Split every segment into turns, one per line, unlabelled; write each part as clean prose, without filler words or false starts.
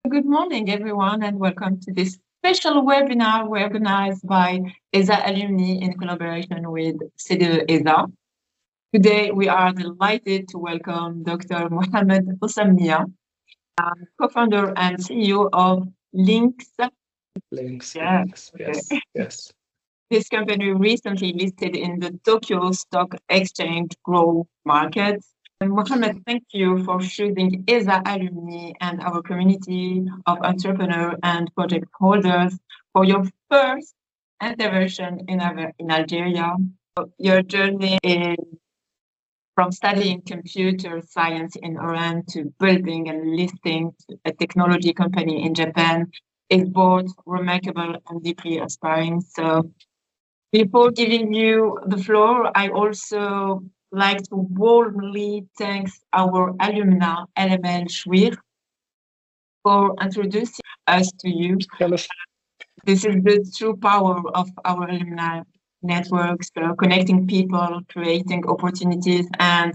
Good morning, everyone, and welcome to this special webinar organized by ESAA Alumni in collaboration with CDE ESAA. Today, we are delighted to welcome Dr. Mohamed Osamnia, co-founder and CEO of LiNKX.
Yes.
This company recently listed in the Tokyo Stock Exchange Growth Market. Mohamed, thank you for choosing ESAA Alumni and our community of entrepreneurs and project holders for your first intervention in Algeria. Your journey is from studying computer science in Oran to building and listing a technology company in Japan is both remarkable and deeply inspiring. So before giving you the floor, I also like to warmly thank our alumna, LML Shwir, for introducing us to you. This is the true power of our alumni networks, connecting people, creating opportunities, and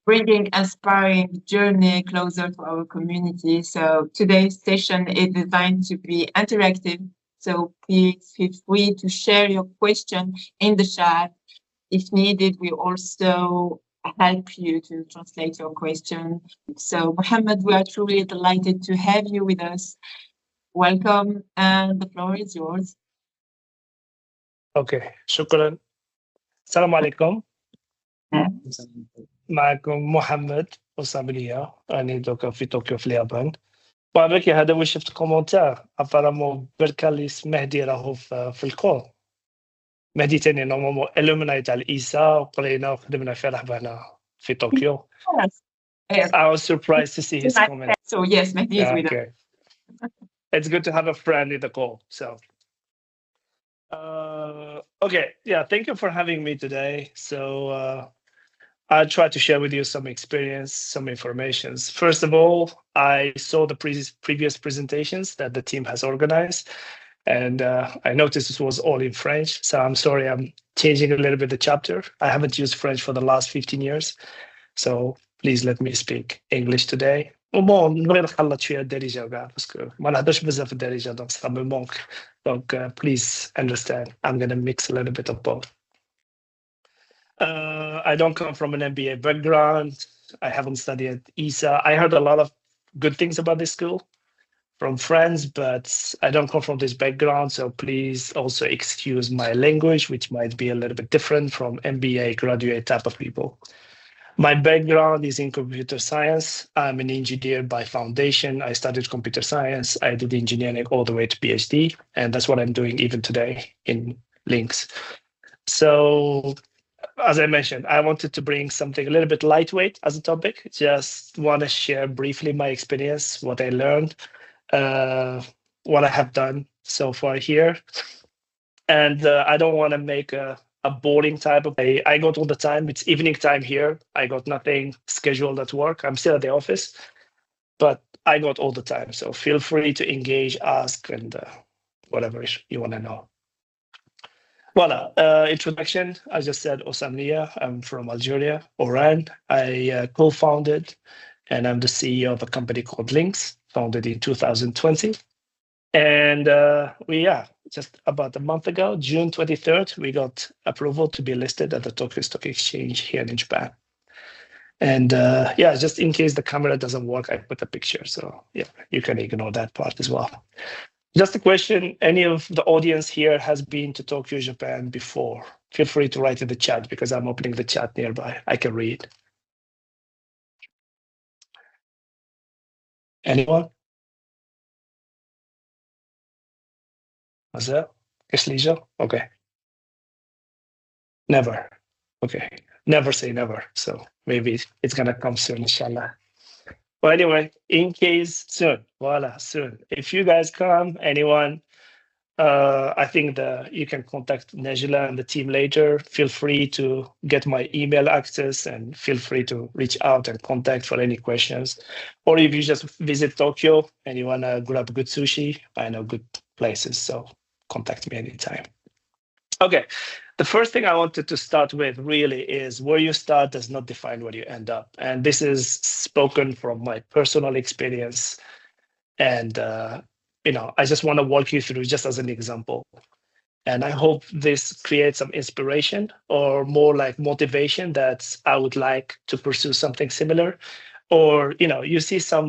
bringing inspiring journey closer to our community. So today's session is designed to be interactive. So please feel free to share your question in the chat. If needed, we also help you to translate your question. So Mohamed, we are truly delighted to have you with us. Welcome, and the floor is yours.
Okay, شكرا. السلام عليكم. معكم محمد أوسامنيا. أنا دوكا في طوكيو في اليابان. بعدك هذا وش شفت كومنتار apparemment بركاليس مهدي راهو في الكول. مهدي تاني نورمالمون alumni تاع الإيسا وقرينا وخدمنا في رهبانة في طوكيو.
Yes.
I was surprised to see his comment.
So yes, Mehdi is with us.
Okay. It's good to have a friend in the call. So, okay, yeah, thank you for having me today. So I'll try to share with you some experience, some information. First of all, I saw the previous presentations that the team has organized, and I noticed this was all in French. So I'm sorry, I'm changing a little bit the chapter. I haven't used French for the last 15 years. So please let me speak English today. وبون نبغي نخلط شويه الدارجه كاع باسكو ما نهضرش بزاف الدارجه دونك سا مي مونك دونك please understand I'm gonna mix a little bit of both. I don't come from an MBA background. I haven't studied at ESAA. I heard a lot of good things about this school from friends, but I don't come from this background, so please also excuse my language, which might be a little bit different from MBA graduate type of people. My background is in computer science. I'm an engineer by foundation. I studied computer science. I did engineering all the way to Ph.D. And that's what I'm doing even today in LiNKX. So as I mentioned, I wanted to bring something a little bit lightweight as a topic. Just want to share briefly my experience, what I learned, what I have done so far here. And I don't want to make a boring type of day. I got all the time. It's evening time here. I got nothing scheduled at work. I'm still at the office, but I got all the time. So feel free to engage, ask, and whatever you want to know. Voila, introduction. I just said Osamnia. I'm from Algeria, Oran. I co-founded and I'm the CEO of a company called LiNKX, founded in 2020. And just about a month ago, June 23rd, we got approval to be listed at the Tokyo Stock Exchange here in Japan. And just in case the camera doesn't work, I put a picture. So yeah, you can ignore that part as well. Just a question, any of the audience here has been to Tokyo, Japan before? Feel free to write in the chat because I'm opening the chat nearby. I can read. Anyone? Was that? Okay. Never. Okay. Never say never. So maybe it's going to come soon, inshallah. Well, anyway, in case soon, voila, soon. If you guys come, anyone, I think you can contact Najla and the team later. Feel free to get my email access and feel free to reach out and contact for any questions. Or if you just visit Tokyo and you want to grab good sushi, I know good places. So contact me anytime. Okay, the first thing I wanted to start with really is where you start does not define where you end up. And this is spoken from my personal experience And I just want to walk you through just as an example. And I hope this creates some inspiration or more like motivation that I would like to pursue something similar. Or, you see some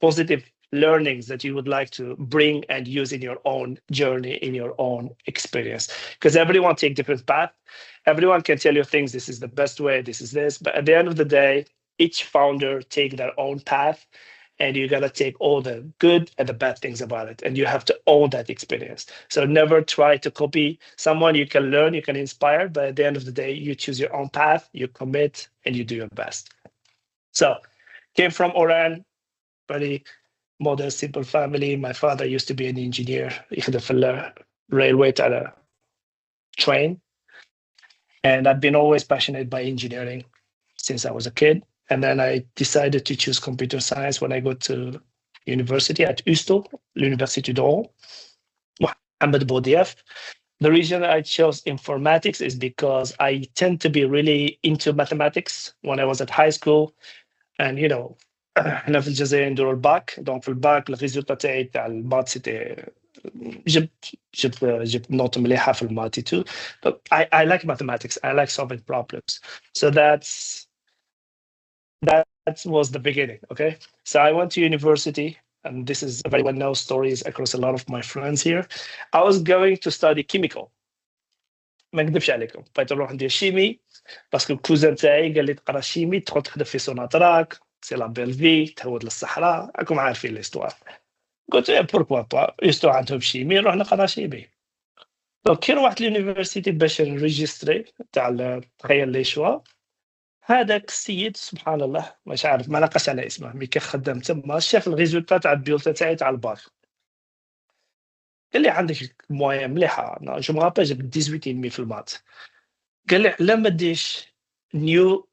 positive learnings that you would like to bring and use in your own journey, in your own experience. Because everyone take different path. Everyone can tell you things, this is the best way, this is this. But at the end of the day, each founder take their own path, and you got to take all the good and the bad things about it, and you have to own that experience. So never try to copy someone. You can learn, you can inspire, but at the end of the day, you choose your own path, you commit, and you do your best. So came from Oran, very modest, simple family. My father used to be an engineer. يخدم في railway على train. And I've been always passionate by engineering since I was a kid. And then I decided to choose computer science when I go to university at USTO, l'Université d'Oran, Mohamed Boudiaf. The reason I chose informatics is because I tend to be really into mathematics when I was at high school. And احنا في الجزائر نديروا الباك، دونك في الباك الريزولتا تاع المات سيتي جبت نوت مليحه في الماتي تو. But I like mathematics. I like solving problems. So that was the beginning. Okay, so I went to university, and this is a very well-known stories across a lot of my friends here. I was going to study chemical. ما نكذبش عليكم، بغيت نروح ندير شيمي باسكو الكوزان تاعي قال لي تقرا شيمي تدخل تخدم في سوناتراك، سي لا بيل في، تهود للصحراء، راكم عارفين ليستوار. قلت بوركوا با يستو عندهم شيمي نروح نقرا شيمي. دونك كي روحت لونيفرسيتي باش نريجستري تاع تخيل لي شوا، هذاك السيد سبحان الله مش عارف ما نقاش على اسمه، مي كي خدام تما شاف الريزولتا تاع البيولتا تاعي تاع الباك، قال لي عندك موان مليحه، جو مغابا جبت 18 في المات. قال لي علاه ما ديرش نيو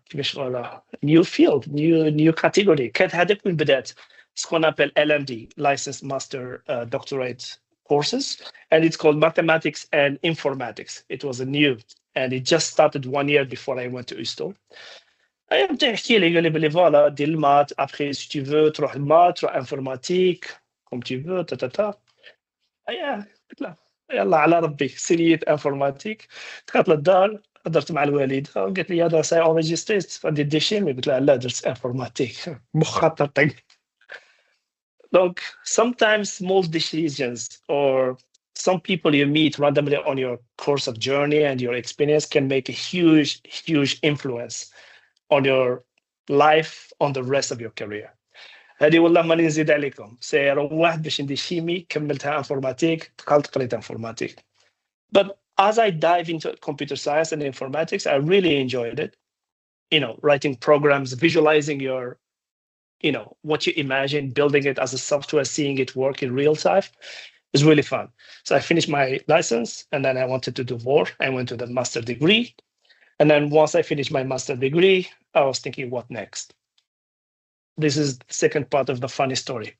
كيفاش نقولها نيو فيلد نيو كاتيجوري. كانت هذاك من بدات سكون ابل LMD Licensed Master Doctorate courses, and it's called Mathematics and Informatics. It was a new, and it just started 1 year before I went to USTO. بدأ يحكي لي قال لي بلي فوالا دير المات ابخي سي tu veux تروح المات تروح انفورماتيك كوم tu veux تا قلت له يلا على ربي سيريت انفورماتيك. دخلت للدار هضرت مع الوالده قالت لي هذا ساي اونجستريت غادي دير شيمي، قلت لها لا درت انفورماتيك مخها طق. Donc sometimes small decisions or some people you meet randomly on your course of journey and your experience can make a huge influence on your life, on the rest of your career. هذه والله ماني نزيد عليكم، سير واحد باش ندير شيمي كملتها انفورماتيك، دخلت قريت انفورماتيك. But as I dive into computer science and informatics, I really enjoyed it. Writing programs, visualizing your, what you imagine, building it as a software, seeing it work in real time is really fun. So I finished my license, and then I wanted to do more. I went to the master degree. And then once I finished my master degree, I was thinking, what next? This is the second part of the funny story.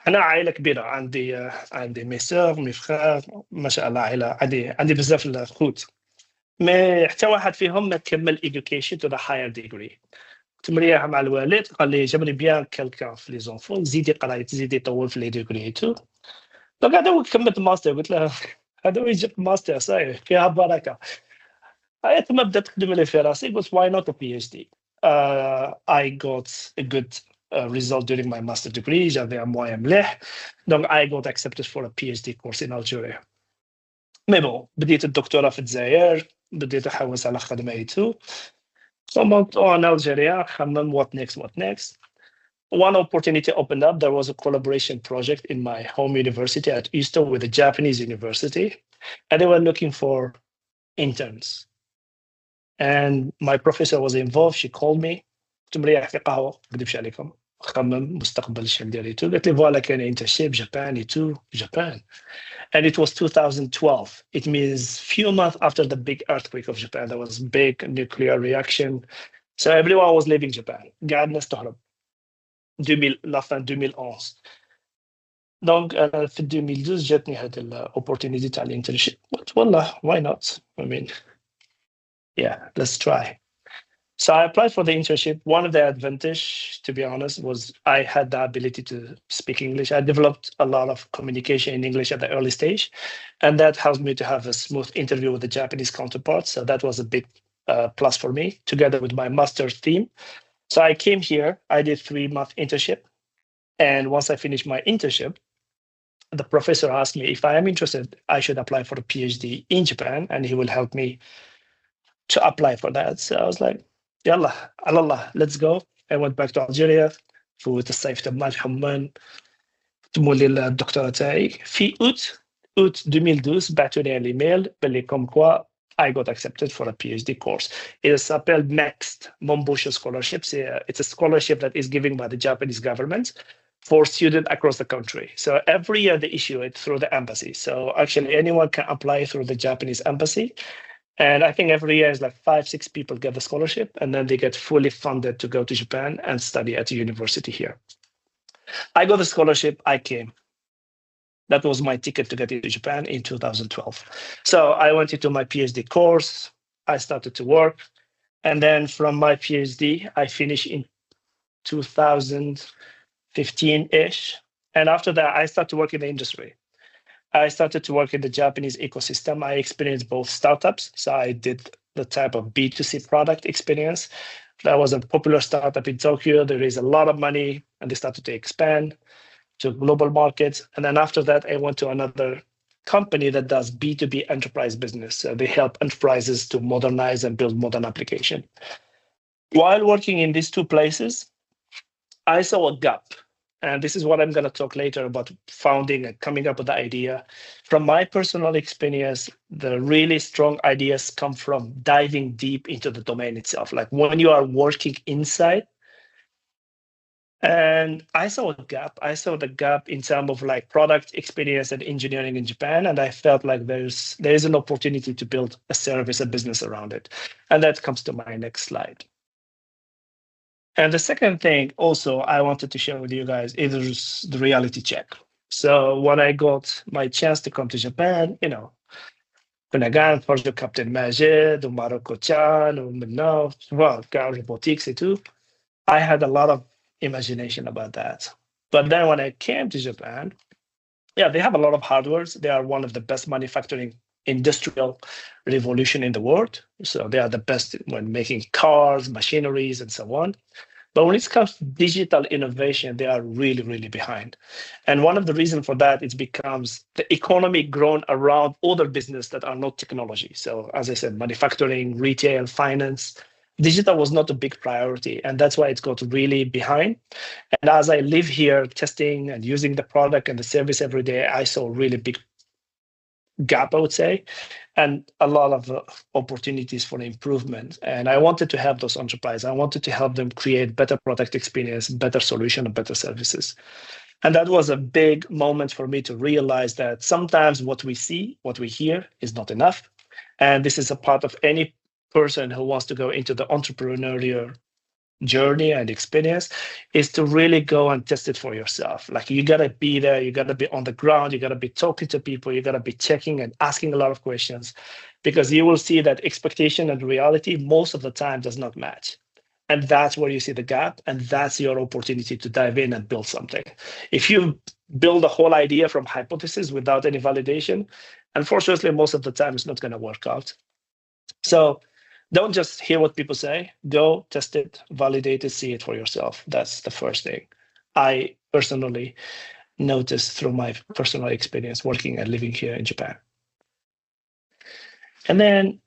أنا عائلة كبيرة، عندي مي سور مي فخار ما شاء الله، عائلة عندي بزاف الخوت، مي حتى واحد فيهم ما كمل education to the higher degree. كنت مريح مع الوالد، قال لي جبري بيان كالكان في لي زونفون زيدي قراي تزيدي يطول في لي ديغري تو. دونك هذا هو كملت ماستر، قلت له هذا هو جبت ماستر صاير فيها بركة. هاي ثم بدأت تخدم لي في راسي، قلت why not a PhD. I got a good result during my master degree. J'avais un moyen مليح. Donc I got accepted for a PhD course in Algeria. Mais bon, بديت الدكتوراه في الجزائر، بديت أحوس على خدمة So in Algeria, خمم what next. One opportunity opened up. There was a collaboration project in my home university at USTO with a Japanese university, and they were looking for interns. And my professor was involved. She called me. كنت مريح في قهوة، ما أكذبش عليكم، خمم مستقبل شنو ندير تو. قالت لي فوالا كاين internship Japan. And it was 2012. It means few months after the big earthquake of Japan. There was big nuclear reaction. So everyone was leaving Japan. قاعد الناس تهرب. la fin 2011. Donc في 2012 جاتني هذه الopportunity تاع الانترنشيب. قلت والله why not? I mean, yeah, let's try. So I applied for the internship. One of the advantage, to be honest, was I had the ability to speak English. I developed a lot of communication in English at the early stage, and that helped me to have a smooth interview with the Japanese counterparts. So that was a big plus for me, together with my master's team. So I came here, I did 3-month internship. And once I finished my internship, the professor asked me if I am interested, I should apply for a PhD in Japan, and he will help me to apply for that. So I was like, Yalla, Allah, let's go. I went back to Algeria فوت الصيف تما الحمان تمولي الدكتوراه تاعي في août 2012 بعثوا لي الايميل باللي كوم كوا I got accepted for a PhD course. It s'appelle MEXT, Mombusho Scholarship. It's a scholarship that is given by the Japanese government for students across the country. So every year they issue it through the embassy. So actually anyone can apply through the Japanese embassy. And I think every year is like 5-6 people get the scholarship, and then they get fully funded to go to Japan and study at the university here. I got the scholarship, I came. That was my ticket to get into Japan in 2012. So I went into my PhD course, I started to work. And then from my PhD, I finished in 2015-ish. And after that, I started to work in the industry. I started to work in the Japanese ecosystem. I experienced both startups. So I did the type of B2C product experience. That was a popular startup in Tokyo. They raised a lot of money and they started to expand to global markets. And then after that, I went to another company that does B2B enterprise business. So they help enterprises to modernize and build modern applications. While working in these two places, I saw a gap. And this is what I'm going to talk later about founding and coming up with the idea. From my personal experience, the really strong ideas come from diving deep into the domain itself. Like when you are working inside, and I saw a gap. I saw the gap in terms of like product experience and engineering in Japan. And I felt like there is an opportunity to build a service, a business around it. And that comes to my next slide. And the second thing also I wanted to share with you guys is the reality check. So when I got my chance to come to Japan, Penagan, Project Captain Majid, Maroko-chan, well, robotics et tout, I had a lot of imagination about that. But then when I came to Japan, they have a lot of hardware. They are one of the best manufacturing industrial revolution in the world. So they are the best when making cars, machineries, and so on. But when it comes to digital innovation, they are really, really behind. And one of the reasons for that is because the economy grown around other business that are not technology. So as I said, manufacturing, retail, finance, digital was not a big priority. And that's why it's got really behind. And as I live here testing and using the product and the service every day, I saw a really big gap, I would say, and a lot of opportunities for improvement. And I wanted to help those enterprises. I wanted to help them create better product experience, better solution, and better services. And that was a big moment for me to realize that sometimes what we see, what we hear is not enough. And this is a part of any person who wants to go into the entrepreneurial journey and experience, is to really go and test it for yourself. Like you gotta be there, you gotta be on the ground, you gotta be talking to people, you gotta be checking and asking a lot of questions, because you will see that expectation and reality most of the time does not match. And that's where you see the gap, and that's your opportunity to dive in and build something. If you build a whole idea from hypothesis without any validation, unfortunately, most of the time it's not gonna work out. So don't just hear what people say. Go test it, validate it, see it for yourself. That's the first thing I personally noticed through my personal experience working and living here in Japan. And then,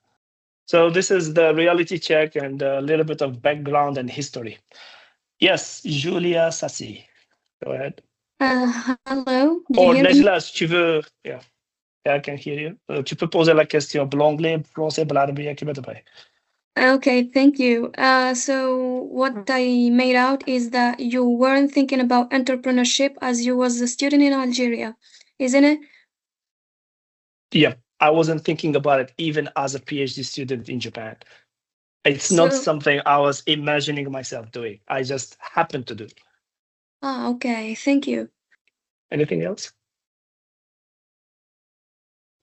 so this is the reality check and a little bit of background and history. Yes, Julia Sassi. Go ahead.
Hello.
Or Najla, si tu veux. Yeah, I can hear you. Tu peux poser la question pour l'anglais, français, pour l'arabe, qui me te paye.
Okay, thank you. So what I made out is that you weren't thinking about entrepreneurship as you was a student in Algeria, isn't it?
Yeah, I wasn't thinking about it even as a PhD student in Japan. It's not something I was imagining myself doing. I just happened to do.
Okay, thank you.
Anything else?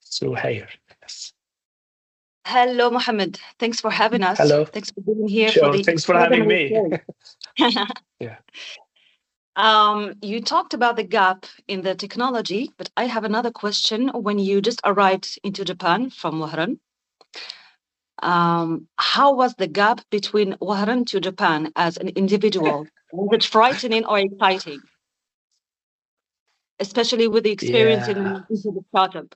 So here, yes.
Hello, Mohammed. Thanks for having us.
Hello.
Thanks for being here for
Sure.
the
Thanks for having me.
Yeah. You talked about the gap in the technology, but I have another question. When you just arrived into Japan from Oran, how was the gap between Oran to Japan as an individual? Was it frightening or exciting? Especially with the experience into the startup.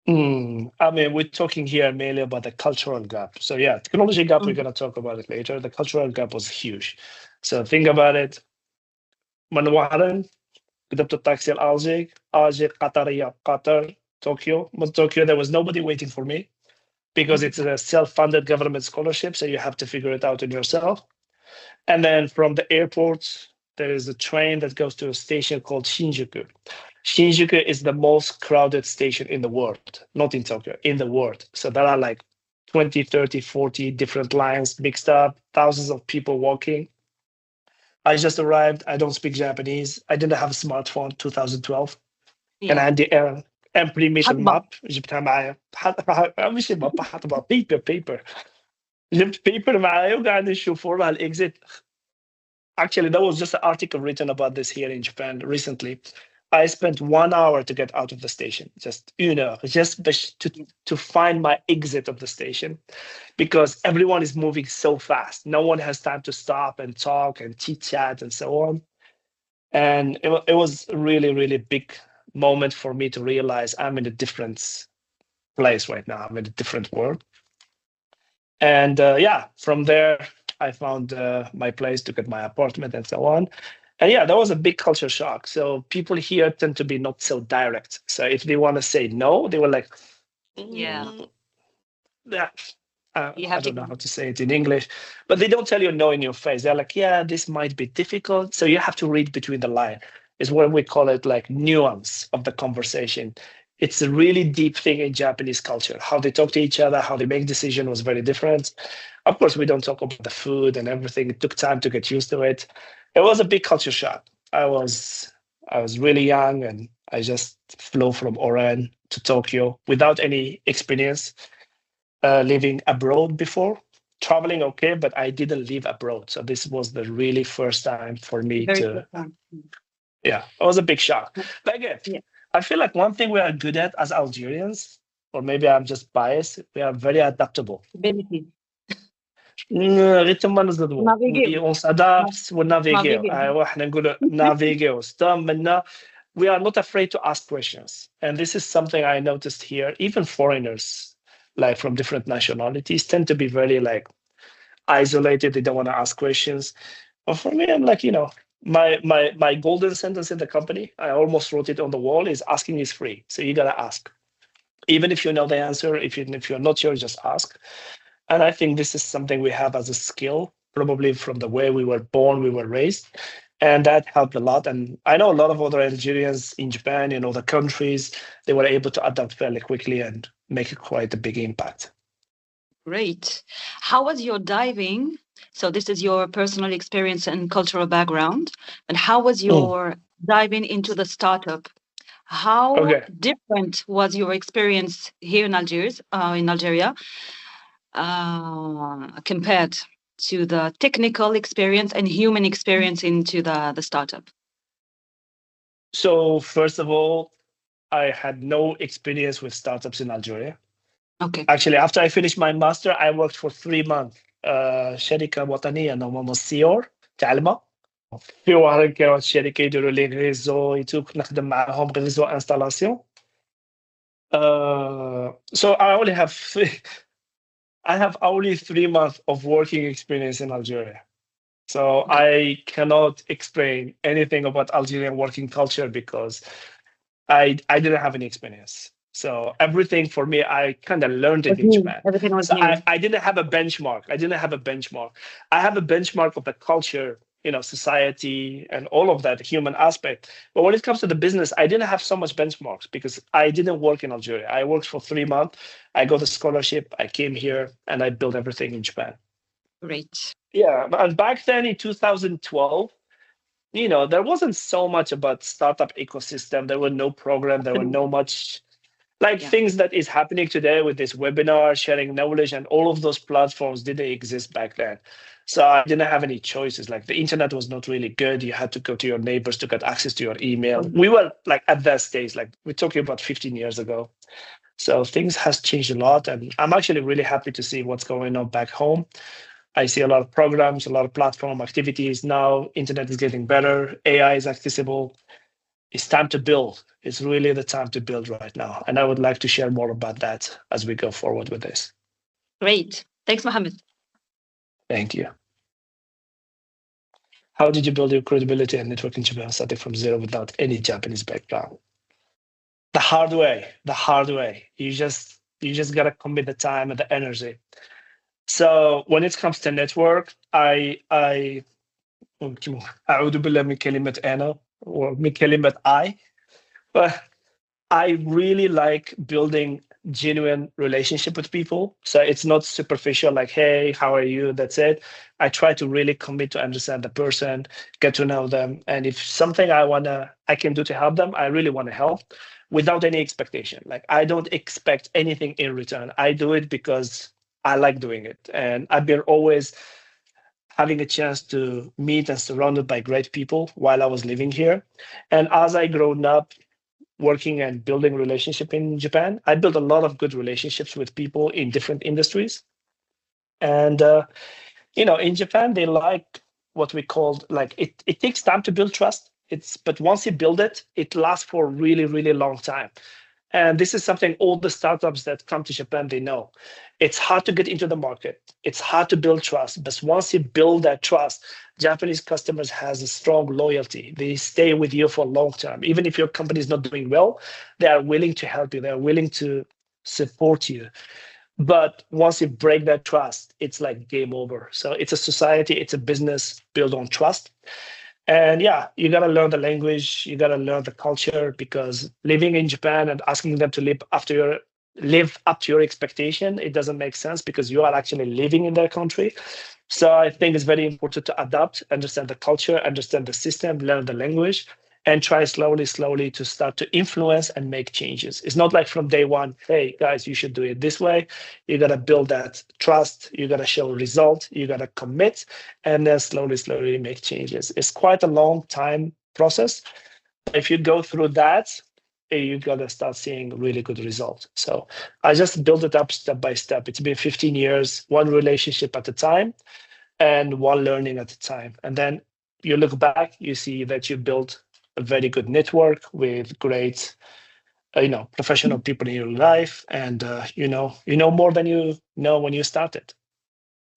I mean, we're talking here mainly about the cultural gap. So yeah, technology gap, we're going to talk about it later. The cultural gap was huge. So think about it. من وهران قدمت التاكسي لألجيك قطرية قطر Tokyo. من Tokyo, there was nobody waiting for me because it's a self-funded government scholarship. So you have to figure it out on yourself. And then from the airport, there is a train that goes to a station called Shinjuku. Shinjuku is the most crowded station in the world, not in Tokyo, in the world. So there are like 20, 30, 40 different lines mixed up, thousands of people walking. I just arrived. I don't speak Japanese. I didn't have a smartphone 2012. كان عندي imprimate الماب جبتها معايا مش الماب حاطها paper جبت paper معايا وقاعد نشوف وراها الاكزيت. Actually, that was just an article written about this here in Japan recently. I spent 1 hour to get out of the station, just to find my exit of the station, because everyone is moving so fast. No one has time to stop and talk and chit chat and so on. And it was a really, really big moment for me to realize I'm in a different place right now. I'm in a different world. And from there, I found my place to get my apartment and so on. And yeah, that was a big culture shock. So people here tend to be not so direct. So if they want to say no, they were like, I don't know how to say it in English, but they don't tell you no in your face. They're like, yeah, this might be difficult. So you have to read between the line. Is what we call it, like nuance of the conversation. It's a really deep thing in Japanese culture. How they talk to each other, how they make decisions was very different. Of course, we don't talk about the food and everything. It took time to get used to it. It was a big culture shock. I was really young and I just flew from Oran to Tokyo without any experience living abroad before. Traveling okay, but I didn't live abroad. So this was the really first time for me it was a big shock. But again, I feel like one thing we are good at as Algerians, or maybe I'm just biased, we are very adaptable. On s'adapte ونافيغيو ايوا احنا نقول نافيغيو منا. We are not afraid to ask questions, and this is something I noticed here. Even foreigners, like from different nationalities, tend to be very like isolated. They don't want to ask questions. But for me, I'm like, my golden sentence in the company, I almost wrote it on the wall, is asking is free. So you gotta ask, even if you know the answer. If you're not sure, just ask. And I think this is something we have as a skill, probably from the way we were born, we were raised, and that helped a lot. And I know a lot of other Algerians in Japan, in other countries, they were able to adapt fairly quickly and make quite a big impact.
Great. How was your diving? So this is your personal experience and cultural background. And how was your diving into the startup? How different was your experience here in Algeria, compared to the technical experience and human experience into the startup?
So first of all, I had no experience with startups in Algeria.
Okay.
Actually, after I finished my master, I worked for 3 months. شركة وطنية نوماما سيور تعلمة. في واحد كانت شركة يديروا لي ريزو يتوب نخدم معاهم ريزو انستالاسيون. So I have only 3 months of working experience in Algeria. So I cannot explain anything about Algerian working culture because I didn't have any experience. So everything for me, I kind of learned it in Japan. So I didn't have a benchmark. I have a benchmark of the culture, society and all of that human aspect. But when it comes to the business, I didn't have so much benchmarks because I didn't work in Algeria. I worked for 3 months. I got a scholarship. I came here and I built everything in Japan.
Great.
Yeah. And back then in 2012, there wasn't so much about startup ecosystem. There were no program. There were no much. Like things that is happening today with this webinar, sharing knowledge, and all of those platforms didn't exist back then. So I didn't have any choices. Like the internet was not really good. You had to go to your neighbors to get access to your email. We were like at that stage, like we're talking about 15 years ago. So things has changed a lot. And I'm actually really happy to see what's going on back home. I see a lot of programs, a lot of platform activities. Now internet is getting better. AI is accessible. It's time to build. It's really the time to build right now. And I would like to share more about that as we go forward with this.
Great. Thanks, Mohamed.
Thank you. How did you build your credibility and network in Japan starting from zero without any Japanese background? The hard way, You just gotta commit the time and the energy. So when it comes to network, أعوذ بالله من كلمة أنا ومن كلمة I. But I really like building genuine relationship with people. So it's not superficial, like, hey, how are you? That's it. I try to really commit to understand the person, get to know them. And if something I can do to help them, I really want to help without any expectation. Like I don't expect anything in return. I do it because I like doing it. And I've been always having a chance to meet and surrounded by great people while I was living here. And as I grown up, working and building relationship in Japan, I built a lot of good relationships with people in different industries. And, in Japan, they like what we called, like, it takes time to build trust. But once you build it, it lasts for a really, really long time. And this is something all the startups that come to Japan, they know. It's hard to get into the market. It's hard to build trust. But once you build that trust, Japanese customers has a strong loyalty. They stay with you for a long term. Even if your company is not doing well, they are willing to help you. They are willing to support you. But once you break that trust, it's like game over. So it's a society, it's a business built on trust. And yeah, you got to learn the language, you got to learn the culture, because living in Japan and asking them to live up to your expectation, it doesn't make sense because you are actually living in their country. So I think it's very important to adapt, understand the culture, understand the system, learn the language, and try slowly to start to influence and make changes. It's not like from day one, hey guys, you should do it this way. You got to build that trust. You got to show result. You got to commit, and then slowly make changes. It's quite a long time process. But if you go through that, you got to start seeing really good results. So I just built it up step by step. It's been 15 years, one relationship at a time and one learning at a time. And then you look back, you see that you built a very good network with great, professional people in your life, and you know more than you know when you started.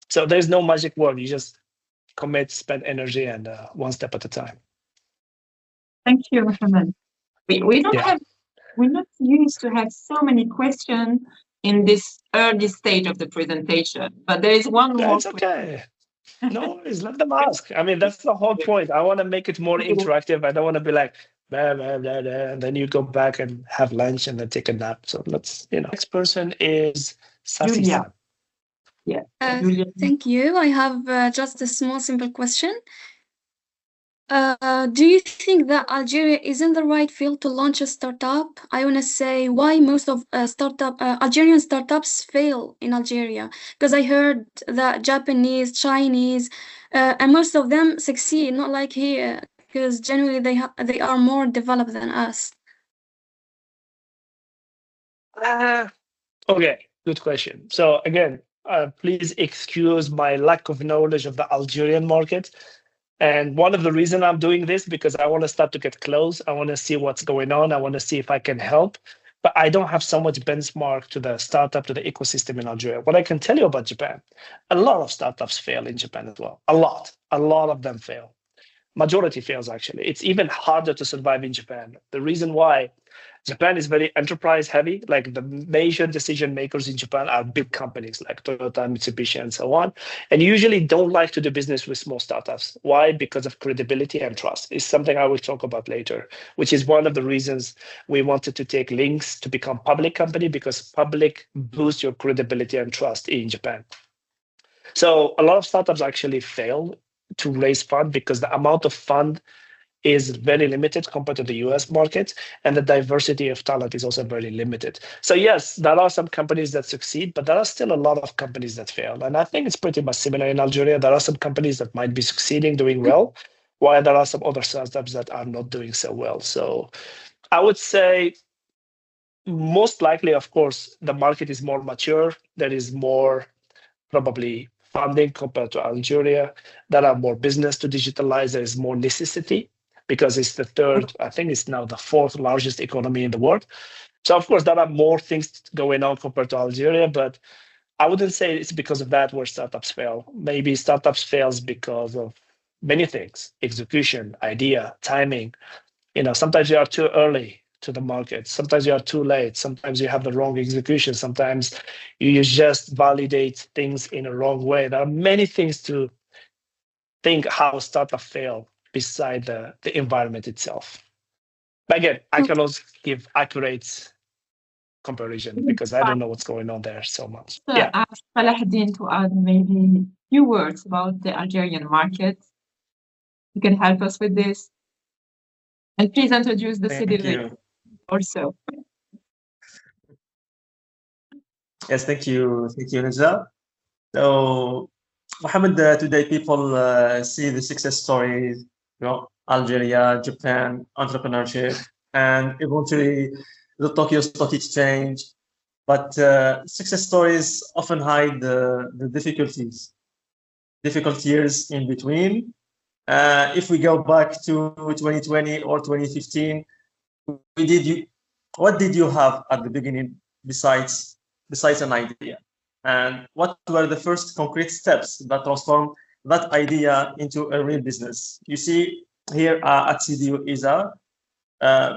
So there's no magic word. You just commit, spend energy, and one step at a time.
Thank you, Mohamed. We're not used to have so many questions in this early stage of the presentation, but there is one more.
That's okay. No worries, let them ask. I mean, that's the whole point. I want to make it more interactive. I don't want to be like, blah, blah, blah, blah, and then you go back and have lunch and then take a nap. So let's, Next person is Sasi-san.
Yeah.
Thank you. I have just a small, simple question. Do you think that Algeria is in the right field to launch a startup? I want to say why most of Algerian startups fail in Algeria, because I heard that Japanese, Chinese, and most of them succeed, not like here, because generally they are more developed than us.
Okay, good question. So again, please excuse my lack of knowledge of the Algerian market. And one of the reasons I'm doing this, because I want to start to get close. I want to see what's going on. I want to see if I can help. But I don't have so much benchmark to the startup, to the ecosystem in Algeria. What I can tell you about Japan, a lot of startups fail in Japan as well. A lot of them fail. Majority fails, actually. It's even harder to survive in Japan. The reason why, Japan is very enterprise heavy. Like the major decision makers in Japan are big companies like Toyota, Mitsubishi, and so on. And usually don't like to do business with small startups. Why? Because of credibility and trust. It's something I will talk about later, which is one of the reasons we wanted to take LiNKX to become public company, because public boosts your credibility and trust in Japan. So a lot of startups actually fail to raise fund because the amount of fund is very limited compared to the US market, and the diversity of talent is also very limited. So yes, there are some companies that succeed, but there are still a lot of companies that fail. And I think it's pretty much similar in Algeria. There are some companies that might be succeeding, doing well, while there are some other startups that are not doing so well. So I would say most likely, of course, the market is more mature. There is more probably funding compared to Algeria. There are more business to digitalize. There is more necessity because it's the third, I think it's now the fourth largest economy in the world. So of course, there are more things going on compared to Algeria, but I wouldn't say it's because of that where startups fail. Maybe startups fails because of many things: execution, idea, timing. Sometimes you are too early to the market. Sometimes you are too late. Sometimes you have the wrong execution. Sometimes you just validate things in a wrong way. There are many things to think how startup fail beside the environment itself. But again, I cannot give accurate comparison because I don't know what's going on there so much.
I asked Salahuddin to add maybe a few words about the Algerian market. You can help us with this. And please introduce the city also.
Yes, thank you, Nizar. So, Mohamed, today people see the success stories, Algeria, Japan, entrepreneurship, and eventually the Tokyo Stock Exchange. But success stories often hide the difficult years in between. If we go back to 2020 or 2015, what did you have at the beginning besides an idea? And what were the first concrete steps that transformed that idea into a real business? You see, here at CDU ESAA,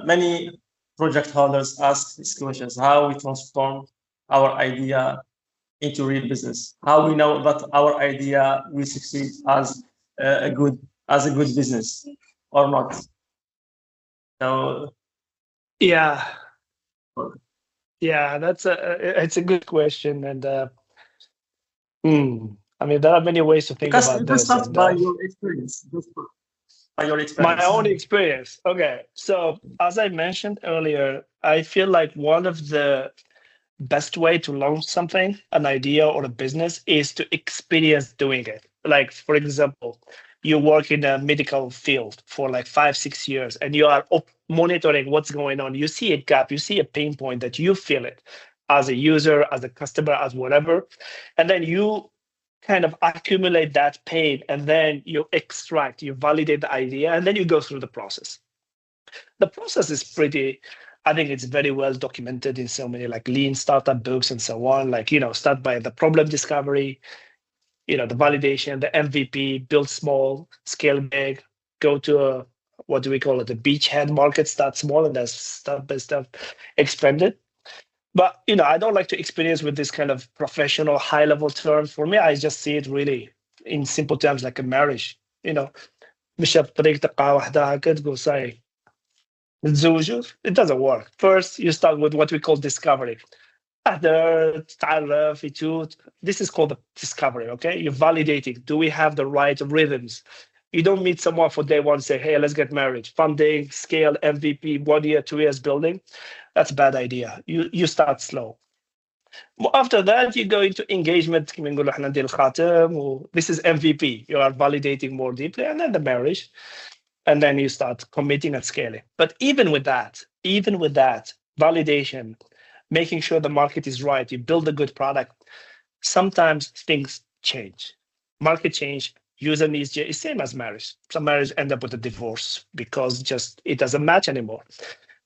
many project holders ask these questions: how we transform our idea into real business, how we know that our idea will succeed as a good business or not. So
it's a good question, and I mean there are many ways to think about this.
Start by your experience.
My own experience. Okay, so as I mentioned earlier, I feel like one of the best way to launch something, an idea or a business, is to experience doing it. Like, for example, you work in a medical field for like 5-6 years and you are monitoring what's going on. You see a gap, you see a pain point that you feel it as a user, as a customer, as whatever. And then you kind of accumulate that pain and then you validate the idea, and then you go through the process. The process is I think it's very well documented in so many like lean startup books and so on. Like, start by the problem discovery, the validation, the MVP, build small, scale big, go to what do we call it? The beachhead market, start small, and then step by step expand it. But, I don't like to experience with this kind of professional high level terms. For me, I just see it really in simple terms, like a marriage, مش بطريقة تقع واحدة هكا تقول صاي نتزوجوا. It doesn't work. First, you start with what we call discovery. This is called the discovery, okay? You're validating. Do we have the right rhythms? You don't meet someone for day one and say, hey, let's get married. Funding, scale, MVP, 1 year, 2 years building. That's a bad idea. You start slow. After that, you go into engagement. This is MVP. You are validating more deeply, and then the marriage. And then you start committing and scaling. But even with that, validation, making sure the market is right, you build a good product, sometimes things change. Market change, user needs change. It's same as marriage. Some marriage end up with a divorce because it doesn't match anymore.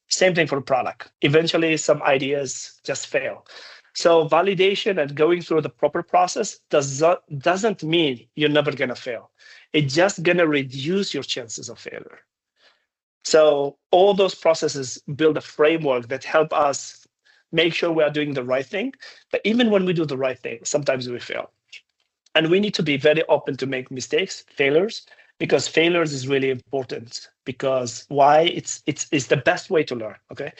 Same thing for a product. Eventually, some ideas just fail. So validation and going through the proper process doesn't mean you're never going to fail. It's just going to reduce your chances of failure. So all those processes build a framework that help us make sure we are doing the right thing. But even when we do the right thing, sometimes we fail. And we need to be very open to make mistakes, failures, because failures is really important. Because why? It's the best way to learn, okay?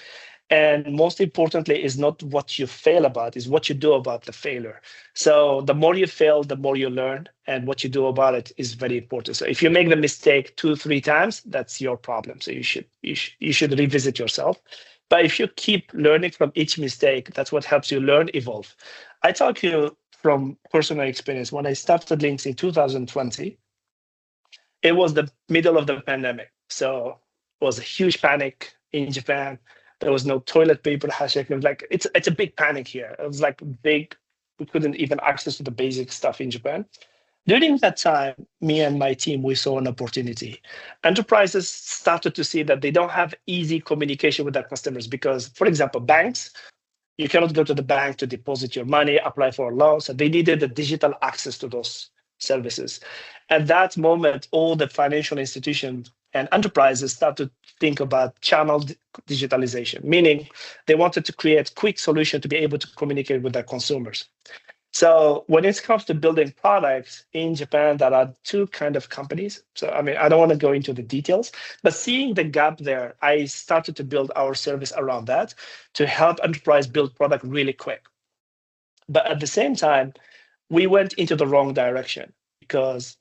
And most importantly, is not what you fail about, is what you do about the failure. So the more you fail, the more you learn, and what you do about it is very important. So if you make the mistake 2-3 times, that's your problem. So you should revisit yourself. But if you keep learning from each mistake, that's what helps you learn, evolve. I talk to you from personal experience. When I started LiNKX in 2020, it was the middle of the pandemic. So it was a huge panic in Japan. There was no toilet paper. It was like, it's a big panic here. It was like big, we couldn't even access to the basic stuff in Japan. During that time, me and my team, we saw an opportunity. Enterprises started to see that they don't have easy communication with their customers because, for example, banks, you cannot go to the bank to deposit your money, apply for a loan. So they needed a digital access to those services. At that moment, all the financial institutions and enterprises started to think about channel digitalization, meaning they wanted to create quick solution to be able to communicate with their consumers. So when it comes to building products in Japan, there are two kind of companies. So, I mean, I don't want to go into the details, but seeing the gap there, I started to build our service around that to help enterprise build product really quick. But at the same time, we went into the wrong direction because,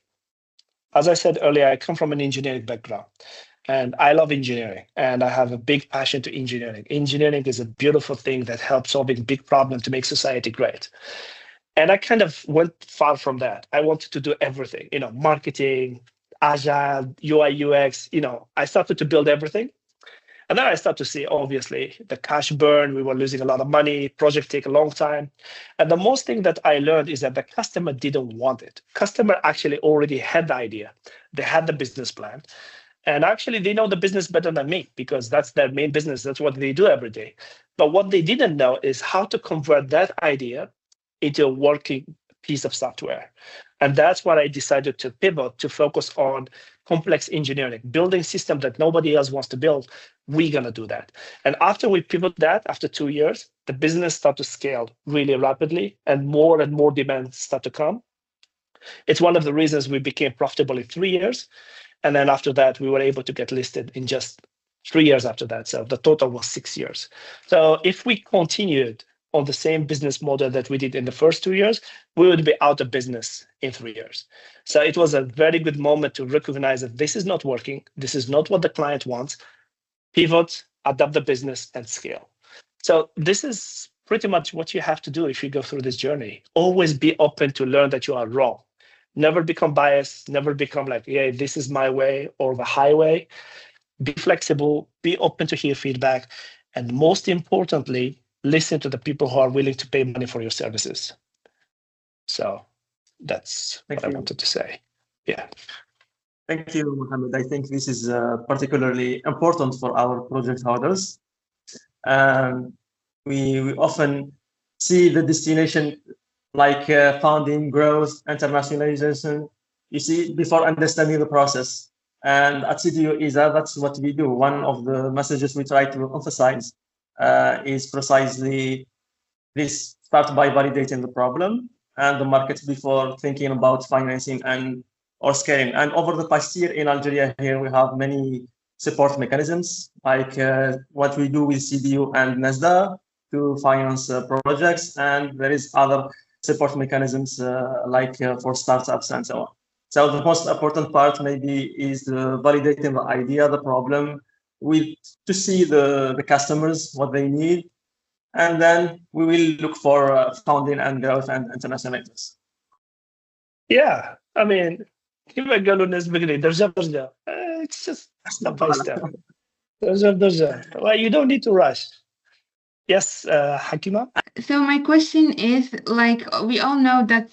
as I said earlier, I come from an engineering background and I love engineering and I have a big passion to engineering. Engineering is a beautiful thing that helps solving big problems to make society great. And I kind of went far from that. I wanted to do everything, marketing, agile, UI, UX, I started to build everything. And then I started to see, obviously, the cash burn, we were losing a lot of money, project take a long time. And the most thing that I learned is that the customer didn't want it. Customer actually already had the idea. They had the business plan. And actually, they know the business better than me because that's their main business. That's what they do every day. But what they didn't know is how to convert that idea into a working piece of software. And that's what I decided to pivot to focus on complex engineering, building systems that nobody else wants to build. We're going to do that. And after we pivot that, after 2 years, the business started to scale really rapidly and more demands start to come. It's one of the reasons we became profitable in 3 years. And then after that, we were able to get listed in just 3 years after that. So the total was 6 years. So if we continued on the same business model that we did in the first 2 years, we would be out of business in 3 years. So it was a very good moment to recognize that this is not working. This is not what the client wants. Pivot, adapt the business, and scale. So this is pretty much what you have to do if you go through this journey. Always be open to learn that you are wrong. Never become biased. Never become like, yeah, this is my way or the highway. Be flexible. Be open to hear feedback. And most importantly, listen to the people who are willing to pay money for your services. So that's what I wanted to say. Yeah.
Thank you, Mohamed. I think this is particularly important for our project holders. We often see the destination like founding, growth, internationalization, you see, before understanding the process. And at CDU ESAA, that's what we do. One of the messages we try to emphasize is precisely this: start by validating the problem and the market before thinking about financing or scaling. And over the past year in Algeria, here we have many support mechanisms, like what we do with CDU and NASDA to finance projects, and there is other support mechanisms like for startups and so on. So the most important part maybe is validating the idea, the problem, to see the customers, what they need, and then we will look for funding and growth and internationalization.
Yeah, I mean, it's just step by step. Well, you don't need to rush. Yes, Hakima?
So my question is, like, we all know that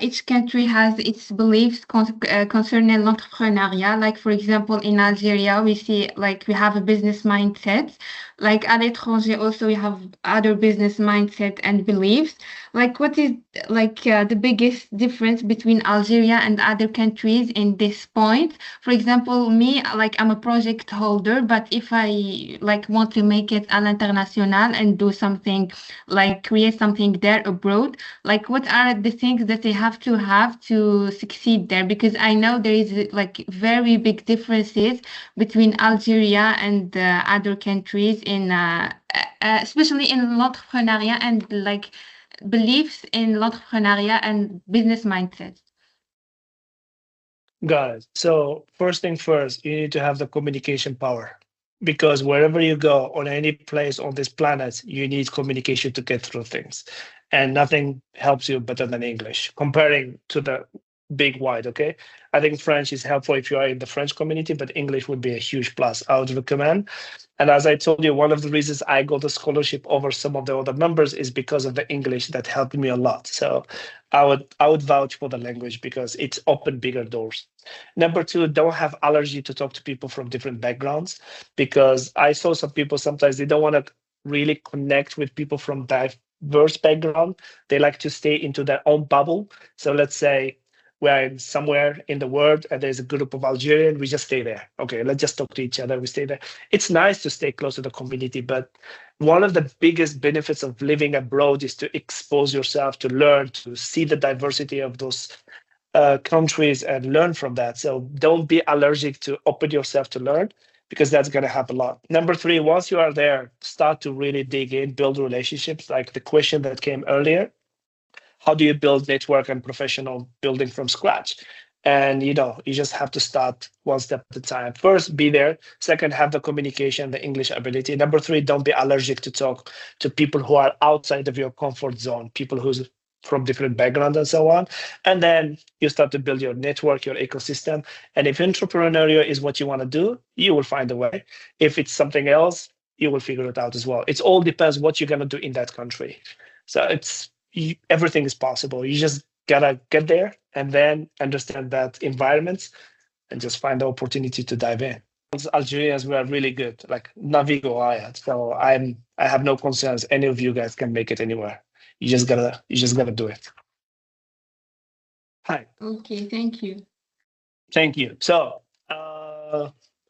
each country has its beliefs concerning l'entrepreneuriat. Like, for example, in Algeria, we see, like, we have a business mindset. Like, at l'étranger also, we have other business mindset and beliefs. Like, what is, like, the biggest difference between Algeria and other countries in this point? For example, me, like, I'm a project holder, but if I, like, want to make it à l'international, international and do something, like create something there abroad? Like, what are the things that they have to succeed there? Because I know there is like very big differences between Algeria and other countries in especially in l'entrepreneuriat and like beliefs in l'entrepreneuriat and business mindset.
Got it. So first thing first, you need to have the communication power, because wherever you go on any place on this planet, you need communication to get through things, and nothing helps you better than English comparing to the big wide. Okay, I think French is helpful if you are in the French community, but English would be a huge plus. I would recommend. And as I told you, one of the reasons I got the scholarship over some of the other members is because of the English. That helped me a lot. So I would vouch for the language because it's opened bigger doors. Number two, don't have allergy to talk to people from different backgrounds, because I saw some people sometimes they don't want to really connect with people from diverse background. They like to stay into their own bubble. So let's say we're somewhere in the world and there's a group of Algerians, we just stay there. Okay, let's just talk to each other. We stay there. It's nice to stay close to the community, but one of the biggest benefits of living abroad is to expose yourself, to learn, to see the diversity of those countries and learn from that. So don't be allergic to open yourself to learn, because that's going to help a lot. Number three, once you are there, start to really dig in, build relationships. Like the question that came earlier, how do you build network and professional building from scratch? And you just have to start one step at a time. First, be there. Second, have the communication, the English ability. Number three, don't be allergic to talk to people who are outside of your comfort zone, people who's from different backgrounds and so on. And then you start to build your network, your ecosystem. And if entrepreneurial is what you want to do, you will find a way. If it's something else, you will figure it out as well. It all depends what you're going to do in that country. So everything is possible. You just gotta get there and then understand that environment and just find the opportunity to dive in. As Algerians, we are really good, like navigo ayat. So I have no concerns. Any of you guys can make it anywhere. You just gotta do it. Hi.
Okay, thank you.
Thank you. So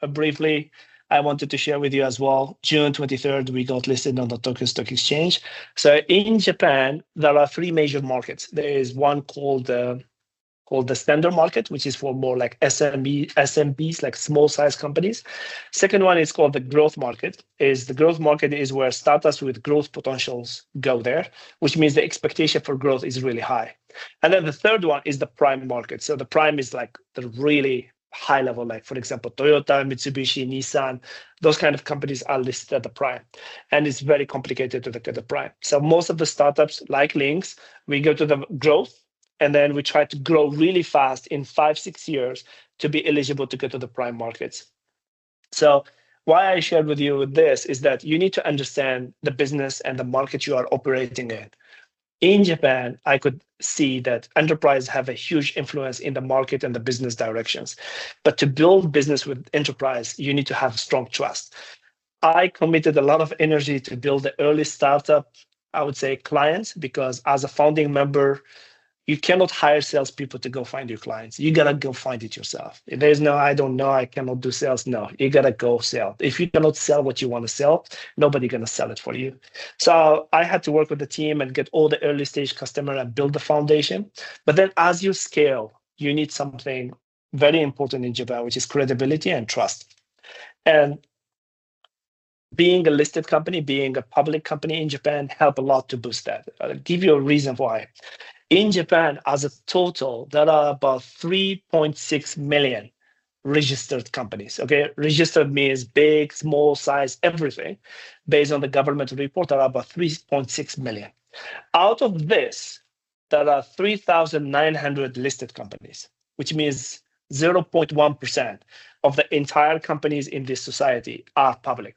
briefly, I wanted to share with you as well. June 23rd, we got listed on the Tokyo Stock Exchange. So in Japan, there are three major markets. There is one called the standard market, which is for more like SMBs, like small size companies. Second one is called the growth market. The growth market is where startups with growth potentials go there, which means the expectation for growth is really high. And then the third one is the prime market. So the prime is like the really high level, like for example, Toyota, Mitsubishi, Nissan, those kind of companies are listed at the prime. And it's very complicated to look at the prime. So most of the startups like LiNKX, we go to the growth, and then we try to grow really fast in 5-6 years to be eligible to go to the prime markets. So why I shared with you this is that you need to understand the business and the market you are operating in. In Japan, I could see that enterprise have a huge influence in the market and the business directions. But to build business with enterprise, you need to have strong trust. I committed a lot of energy to build the early startup, I would say, clients, because as a founding member, you cannot hire salespeople to go find your clients. You gotta go find it yourself. If there's no, I don't know, I cannot do sales. No, you gotta go sell. If you cannot sell what you want to sell, nobody gonna sell it for you. So I had to work with the team and get all the early stage customer and build the foundation. But then as you scale, you need something very important in Japan, which is credibility and trust. And being a listed company, being a public company in Japan help a lot to boost that. I'll give you a reason why. In Japan, as a total, there are about 3.6 million registered companies. Okay, registered means big, small, size, everything. Based on the government report, there are about 3.6 million. Out of this, there are 3,900 listed companies, which means 0.1% of the entire companies in this society are public.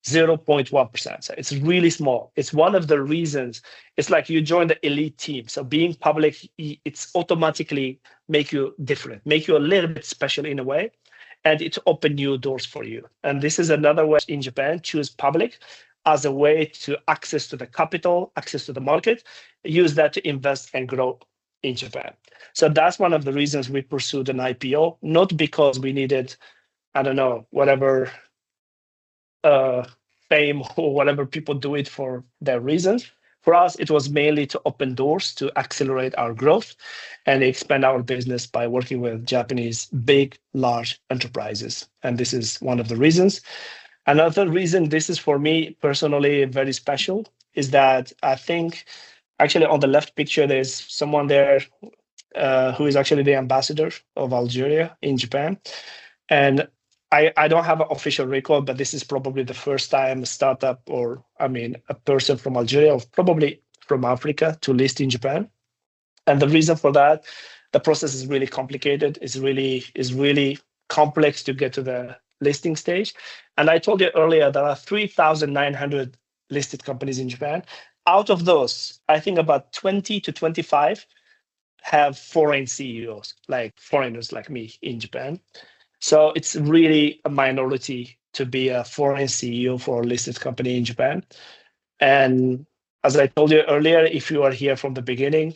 0.1%. So it's really small. It's one of the reasons. It's like you join the elite team. So being public, it's automatically make you different, make you a little bit special in a way, and it open new doors for you. And this is another way in Japan, choose public as a way to access to the capital, access to the market, use that to invest and grow in Japan. So that's one of the reasons we pursued an IPO, not because we needed, I don't know, whatever, fame or whatever. People do it for their reasons. For us, it was mainly to open doors to accelerate our growth and expand our business by working with Japanese big, large enterprises. And this is one of the reasons. Another reason this is for me personally very special is that I think actually on the left picture, there's someone there who is actually the ambassador of Algeria in Japan. And I don't have an official record, but this is probably the first time a startup or, a person from Algeria or probably from Africa to list in Japan. And the reason for that, the process is really complicated. Is really complex to get to the listing stage. And I told you earlier, there are 3,900 listed companies in Japan. Out of those, I think about 20 to 25 have foreign CEOs, like foreigners like me in Japan. So it's really a minority to be a foreign CEO for a listed company in Japan. And as I told you earlier, if you are here from the beginning,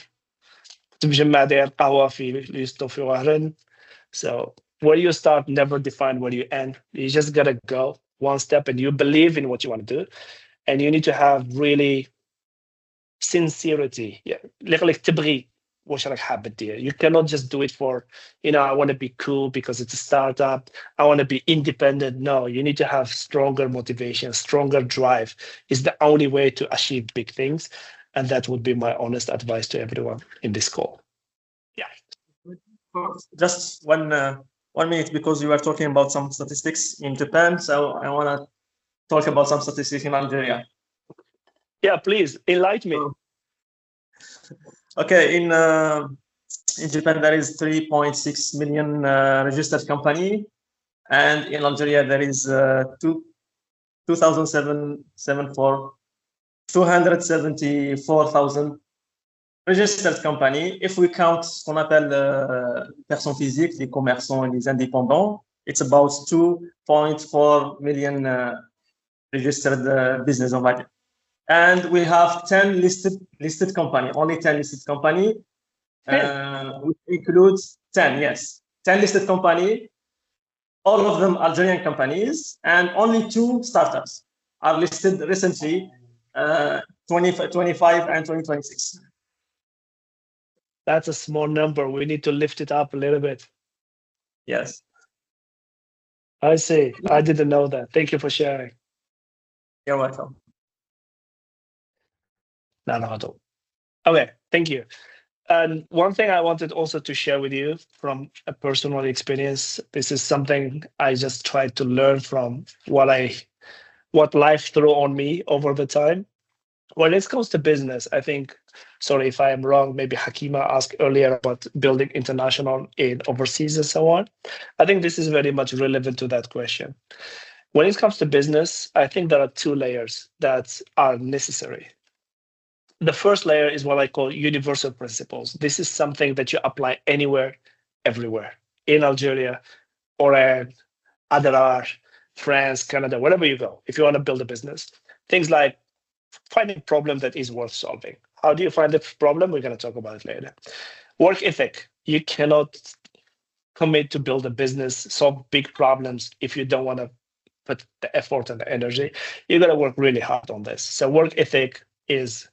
so where you start never define where you end. You just gotta go one step and you believe in what you want to do. And you need to have really sincerity. Yeah. You cannot just do it for, I want to be cool because it's a startup. I want to be independent. No, you need to have stronger motivation, stronger drive. Is the only way to achieve big things. And that would be my honest advice to everyone in this call. Yeah.
Just one minute, because you were talking about some statistics in Japan. So I want to talk about some statistics in Algeria.
Yeah, please enlighten me.
Okay, in Japan there is 3.6 million registered company, and in Algeria there is 274,000 registered company. If we count ce qu'on appelle personnes physiques, les commerçants et les indépendants, it's about 2.4 million registered business on market. And we have 10 listed company, only 10 listed company, which includes 10 listed company, all of them Algerian companies, and only 2 startups are listed recently, 2025 and 2026.
That's a small number. We need to lift it up a little bit.
Yes.
I see. I didn't know that. Thank you for sharing.
You're welcome.
Okay, thank you. And one thing I wanted also to share with you from a personal experience, this is something I just tried to learn from what life threw on me over the time. When it comes to business, I think, sorry if I am wrong, maybe Hakima asked earlier about building international in overseas and so on. I think this is very much relevant to that question. When it comes to business, I think there are 2 layers that are necessary. The first layer is what I call universal principles. This is something that you apply anywhere, everywhere, in Algeria, Oran, Adrar, France, Canada, wherever you go, if you want to build a business. Things like finding a problem that is worth solving. How do you find the problem? We're going to talk about it later. Work ethic. You cannot commit to build a business, solve big problems if you don't want to put the effort and the energy. You got to work really hard on this. So work ethic is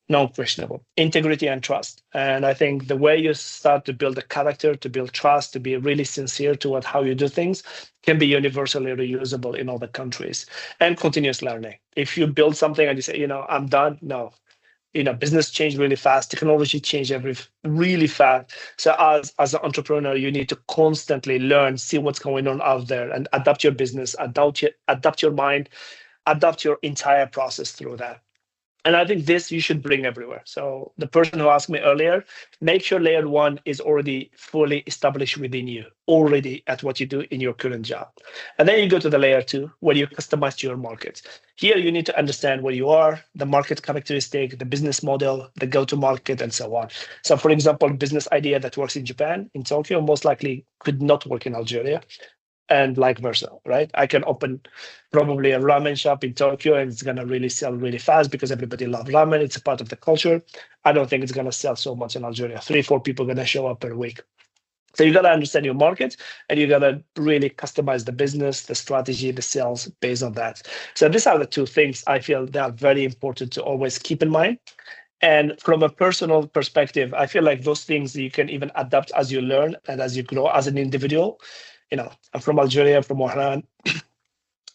non-questionable. Integrity and trust. And I think the way you start to build a character, to build trust, to be really sincere to how you do things can be universally reusable in other countries. And continuous learning. If you build something and you say, I'm done, no. Business change really fast, technology change really fast. So as an entrepreneur, you need to constantly learn, see what's going on out there and adapt your business, adapt your mind, adapt your entire process through that. And I think this you should bring everywhere. So the person who asked me earlier, make sure layer 1 is already fully established within you, already at what you do in your current job. And then you go to the layer 2, where you customize to your market. Here, you need to understand where you are, the market characteristic, the business model, the go-to-market, and so on. So for example, business idea that works in Japan, in Tokyo, most likely could not work in Algeria. And vice versa, right? I can open probably a ramen shop in Tokyo and it's going to really sell really fast because everybody loves ramen. It's a part of the culture. I don't think it's going to sell so much in Algeria. 3-4 people are going to show up per week. So you got to understand your market, and you got to really customize the business, the strategy, the sales based on that. So these are the two things I feel that are very important to always keep in mind. And from a personal perspective, I feel like those things you can even adapt as you learn and as you grow as an individual. I'm from Algeria, from Oran.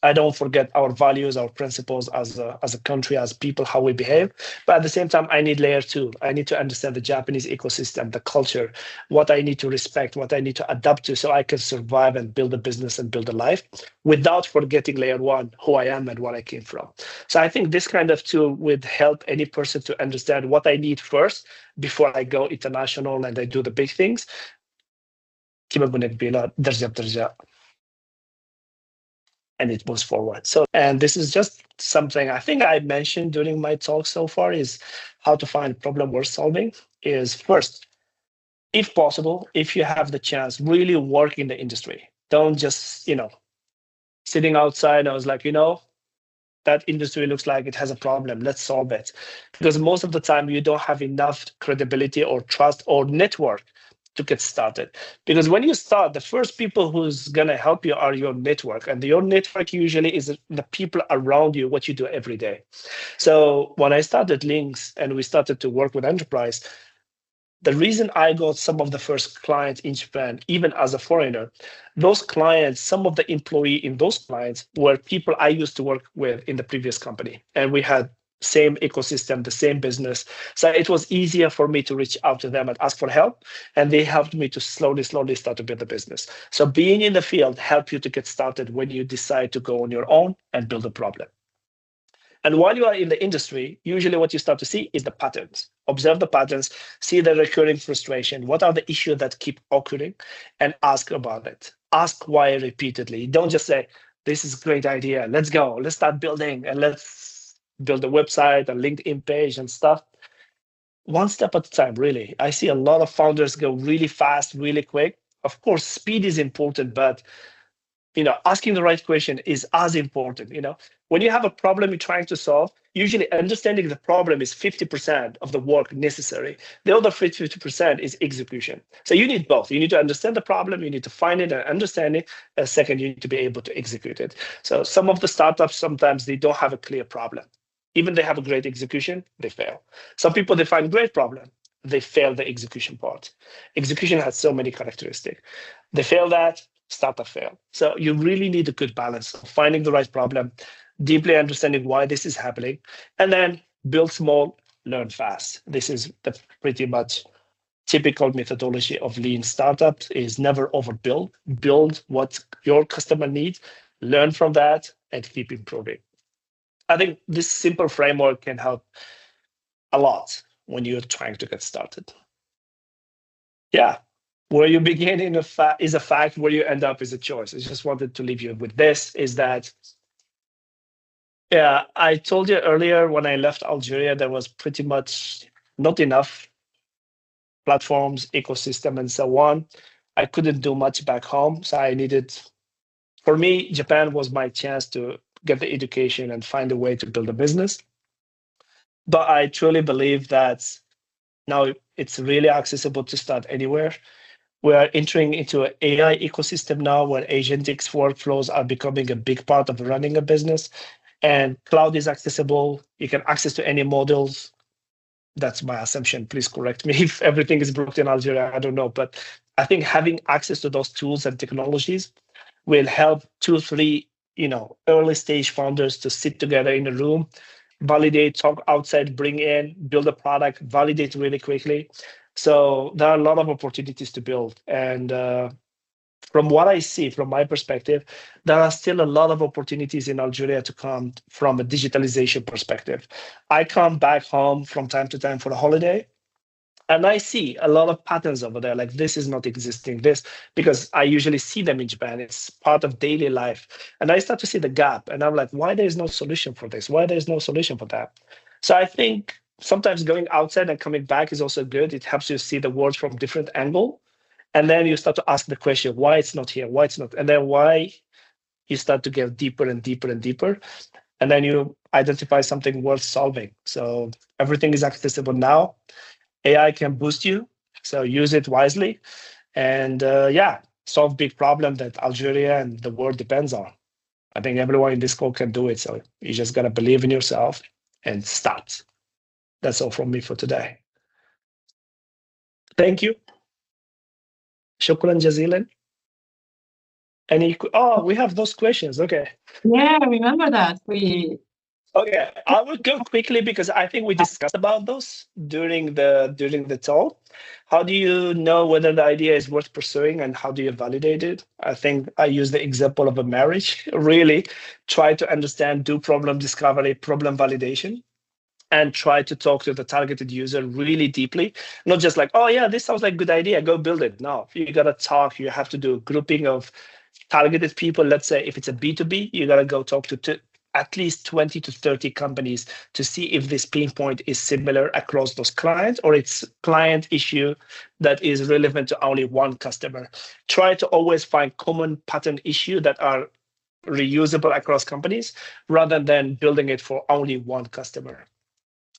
I don't forget our values, our principles as a country, as people, how we behave. But at the same time, I need layer two. I need to understand the Japanese ecosystem, the culture, what I need to respect, what I need to adapt to so I can survive and build a business and build a life without forgetting layer one, who I am and where I came from. So I think this kind of tool would help any person to understand what I need first before I go international and I do the big things. And it moves forward. So, and this is just something I think I mentioned during my talk so far, is how to find problem worth solving is first, if possible, if you have the chance, really work in the industry. Don't just, sitting outside. I was like, that industry looks like it has a problem. Let's solve it. Because most of the time you don't have enough credibility or trust or network to get started. Because when you start, the first people who's going to help you are your network. And your network usually is the people around you, what you do every day. So when I started LiNKX and we started to work with enterprise, the reason I got some of the first clients in Japan, even as a foreigner, those clients, some of the employees in those clients were people I used to work with in the previous company. And we had same ecosystem, the same business. So it was easier for me to reach out to them and ask for help. And they helped me to slowly start to build the business. So being in the field helped you to get started when you decide to go on your own and build a problem. And while you are in the industry, usually what you start to see is the patterns. Observe the patterns, see the recurring frustration. What are the issues that keep occurring? And ask about it. Ask why repeatedly. Don't just say, this is a great idea. Let's go. Let's start building and let's build a website, a LinkedIn page and stuff. One step at a time, really. I see a lot of founders go really fast, really quick. Of course, speed is important, but asking the right question is as important. When you have a problem you're trying to solve, usually understanding the problem is 50% of the work necessary. The other 50% is execution. So you need both. You need to understand the problem, you need to find it and understand it. And second, you need to be able to execute it. So some of the startups, sometimes they don't have a clear problem. Even they have a great execution, they fail. Some people, they find great problem, they fail the execution part. Execution has so many characteristics. They fail that, startup fail. So you really need a good balance of finding the right problem, deeply understanding why this is happening, and then build small, learn fast. This is the pretty much typical methodology of lean startups, is never overbuild. Build what your customer needs, learn from that, and keep improving. I think this simple framework can help a lot when you're trying to get started. Yeah. Where you begin is a fact, where you end up is a choice. I just wanted to leave you with this, is that, yeah, I told you earlier when I left Algeria, there was pretty much not enough platforms, ecosystem, and so on. I couldn't do much back home. So for me, Japan was my chance to get the education and find a way to build a business. But I truly believe that now it's really accessible to start anywhere. We are entering into an AI ecosystem now where agentic workflows are becoming a big part of running a business, and cloud is accessible. You can access to any models. That's my assumption. Please correct me if everything is blocked in Algeria. I don't know, but I think having access to those tools and technologies will help 2, 3, early stage founders to sit together in a room, validate, talk outside, bring in, build a product, validate really quickly. So there are a lot of opportunities to build. And from what I see, from my perspective, there are still a lot of opportunities in Algeria to come from a digitalization perspective. I come back home from time to time for a holiday, and I see a lot of patterns over there, like this is not existing, because I usually see them in Japan. It's part of daily life. And I start to see the gap, and I'm like, why there's no solution for this? Why there's no solution for that? So I think sometimes going outside and coming back is also good. It helps you see the world from different angle. And then you start to ask the question, why it's not here, why it's not, and then why you start to get deeper and deeper and deeper. And then you identify something worth solving. So everything is accessible now. AI can boost you, so use it wisely. and solve big problem that Algeria and the world depends on. I think everyone in this call can do it. So you just got to believe in yourself and start. That's all from me for today. Thank you. Shukran jazilan. We have those questions. Okay.
Yeah, remember that.
Okay, I will go quickly because I think we discussed about those during the talk. How do you know whether the idea is worth pursuing and how do you validate it? I think I use the example of a marriage. Really try to understand, do problem discovery, problem validation, and try to talk to the targeted user really deeply. Not just like, oh yeah, this sounds like a good idea, go build it. No, you gotta talk, you have to do a grouping of targeted people. Let's say if it's a B2B, you gotta go talk to at least 20 to 30 companies to see if this pain point is similar across those clients or it's client issue that is relevant to only one customer. Try to always find common pattern issue that are reusable across companies rather than building it for only one customer.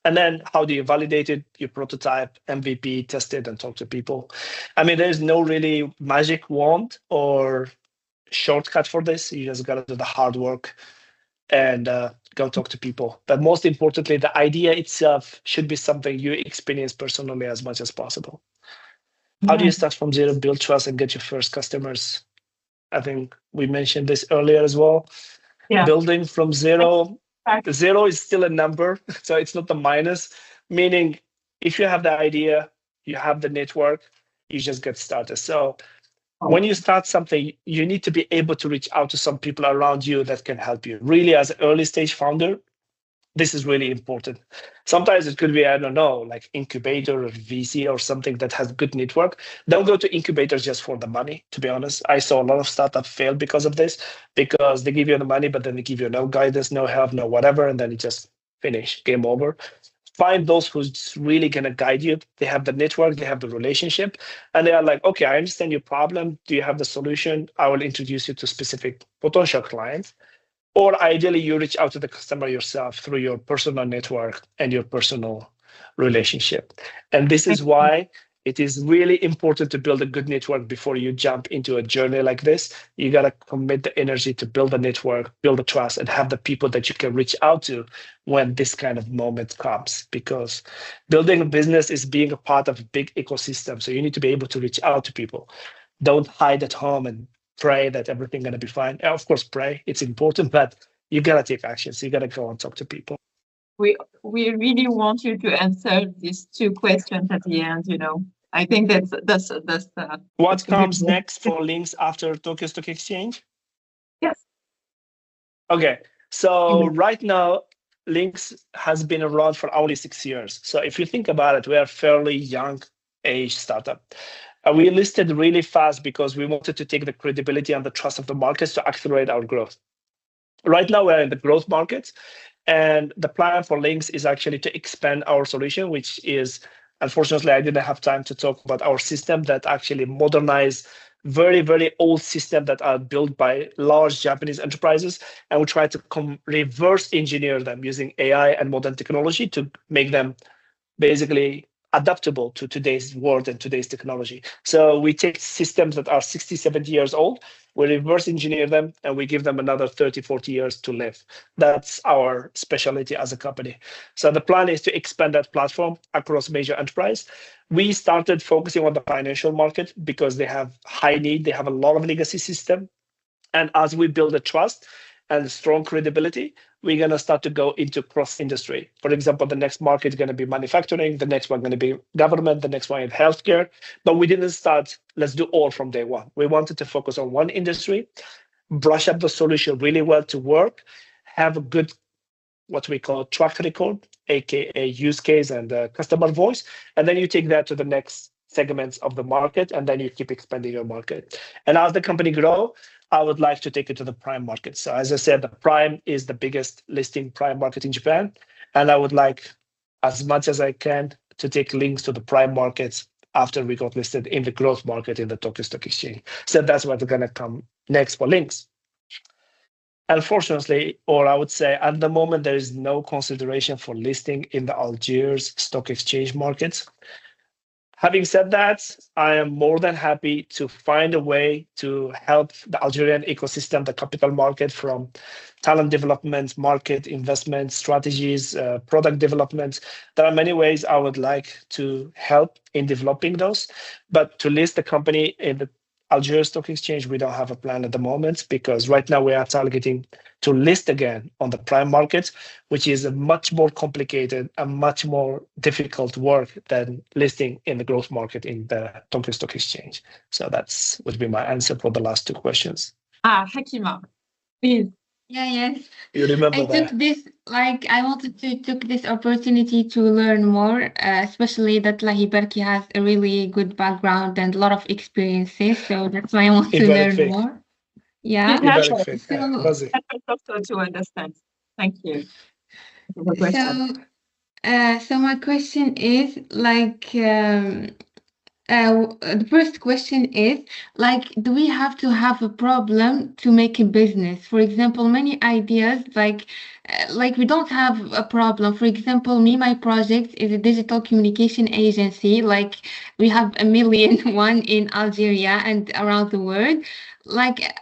And then how do you validate it? You prototype, MVP, test it, and talk to people. I mean, there's no really magic wand or shortcut for this. You just got to do the hard work and go talk to people. But most importantly, the idea itself should be something you experience personally as much as possible. How do you start from zero, build trust, and get your first customers? I think we mentioned this earlier as well. Yeah. Building from zero. Zero is still a number, so it's not the minus, meaning if you have the idea, you have the network, you just get started. So when you start something, you need to be able to reach out to some people around you that can help you. Really, as an early stage founder, this is really important. Sometimes it could be, I don't know, like incubator or VC or something that has good network. Don't go to incubators just for the money, to be honest. I saw a lot of startups fail because of this, because they give you the money, but then they give you no guidance, no help, no whatever, and then it just finish, game over. Find those who's really going to guide you. They have the network, they have the relationship, and they are like, okay, I understand your problem. Do you have the solution? I will introduce you to specific potential clients. Or ideally, you reach out to the customer yourself through your personal network and your personal relationship. And this is why it is really important to build a good network before you jump into a journey like this. You got to commit the energy to build a network, build the trust, and have the people that you can reach out to when this kind of moment comes. Because building a business is being a part of a big ecosystem. So you need to be able to reach out to people. Don't hide at home and pray that everything's going to be fine. Of course, pray, it's important, but you got to take action. So you got to go and talk to people.
We really want you to answer these two questions at the end, I think that's
what comes next for LiNKX after Tokyo Stock Exchange?
Yes.
Okay. So right now, LiNKX has been around for only 6 years. So if you think about it, we are a fairly young age startup. We listed really fast because we wanted to take the credibility and the trust of the markets to accelerate our growth. Right now, we're in the growth markets, and the plan for LiNKX is actually to expand our solution, which is, unfortunately, I didn't have time to talk about our system that actually modernize very, very old systems that are built by large Japanese enterprises. And we try to reverse engineer them using AI and modern technology to make them basically adaptable to today's world and today's technology. So we take systems that are 60, 70 years old, we reverse engineer them, and we give them another 30, 40 years to live. That's our specialty as a company. So the plan is to expand that platform across major enterprise. We started focusing on the financial market because they have high need, they have a lot of legacy system. And as we build the trust and strong credibility, we're going to start to go into cross-industry. For example, the next market is going to be manufacturing, the next one going to be government, the next one is healthcare. But we didn't start, let's do all from day one. We wanted to focus on one industry, brush up the solution really well to work, have a good, what we call track record, aka use case and customer voice. And then you take that to the next segments of the market, and then you keep expanding your market. And as the company grow, I would like to take it to the prime market. So as I said, the prime is the biggest listing prime market in Japan. And I would like, as much as I can, to take LiNKX to the prime markets after we got listed in the growth market in the Tokyo Stock Exchange. So that's what's going to come next for LiNKX. Unfortunately, or I would say at the moment, there is no consideration for listing in the Algiers Stock Exchange markets. Having said that, I am more than happy to find a way to help the Algerian ecosystem, the capital market, from talent development, market investment, strategies, product development. There are many ways I would like to help in developing those, but to list the company in the Algeria Stock Exchange, we don't have a plan at the moment, because right now we are targeting to list again on the prime market, which is a much more complicated and much more difficult work than listing in the growth market in the Tokyo Stock Exchange. So that's would be my answer for the last two questions.
Hakima, please.
Yes.
You remember
I
that?
took this, like, I wanted to took this opportunity to learn more, especially that Lahiberki has a really good background and a lot of experiences. So that's why I want to learn more. Yeah.
Help
So,
us also to understand. Thank you.
So my question is like, the first question is like, do we have to have a problem to make a business? For example, many ideas like we don't have a problem. For example, my project is a digital communication agency. Like we have a million one in Algeria and around the world. Like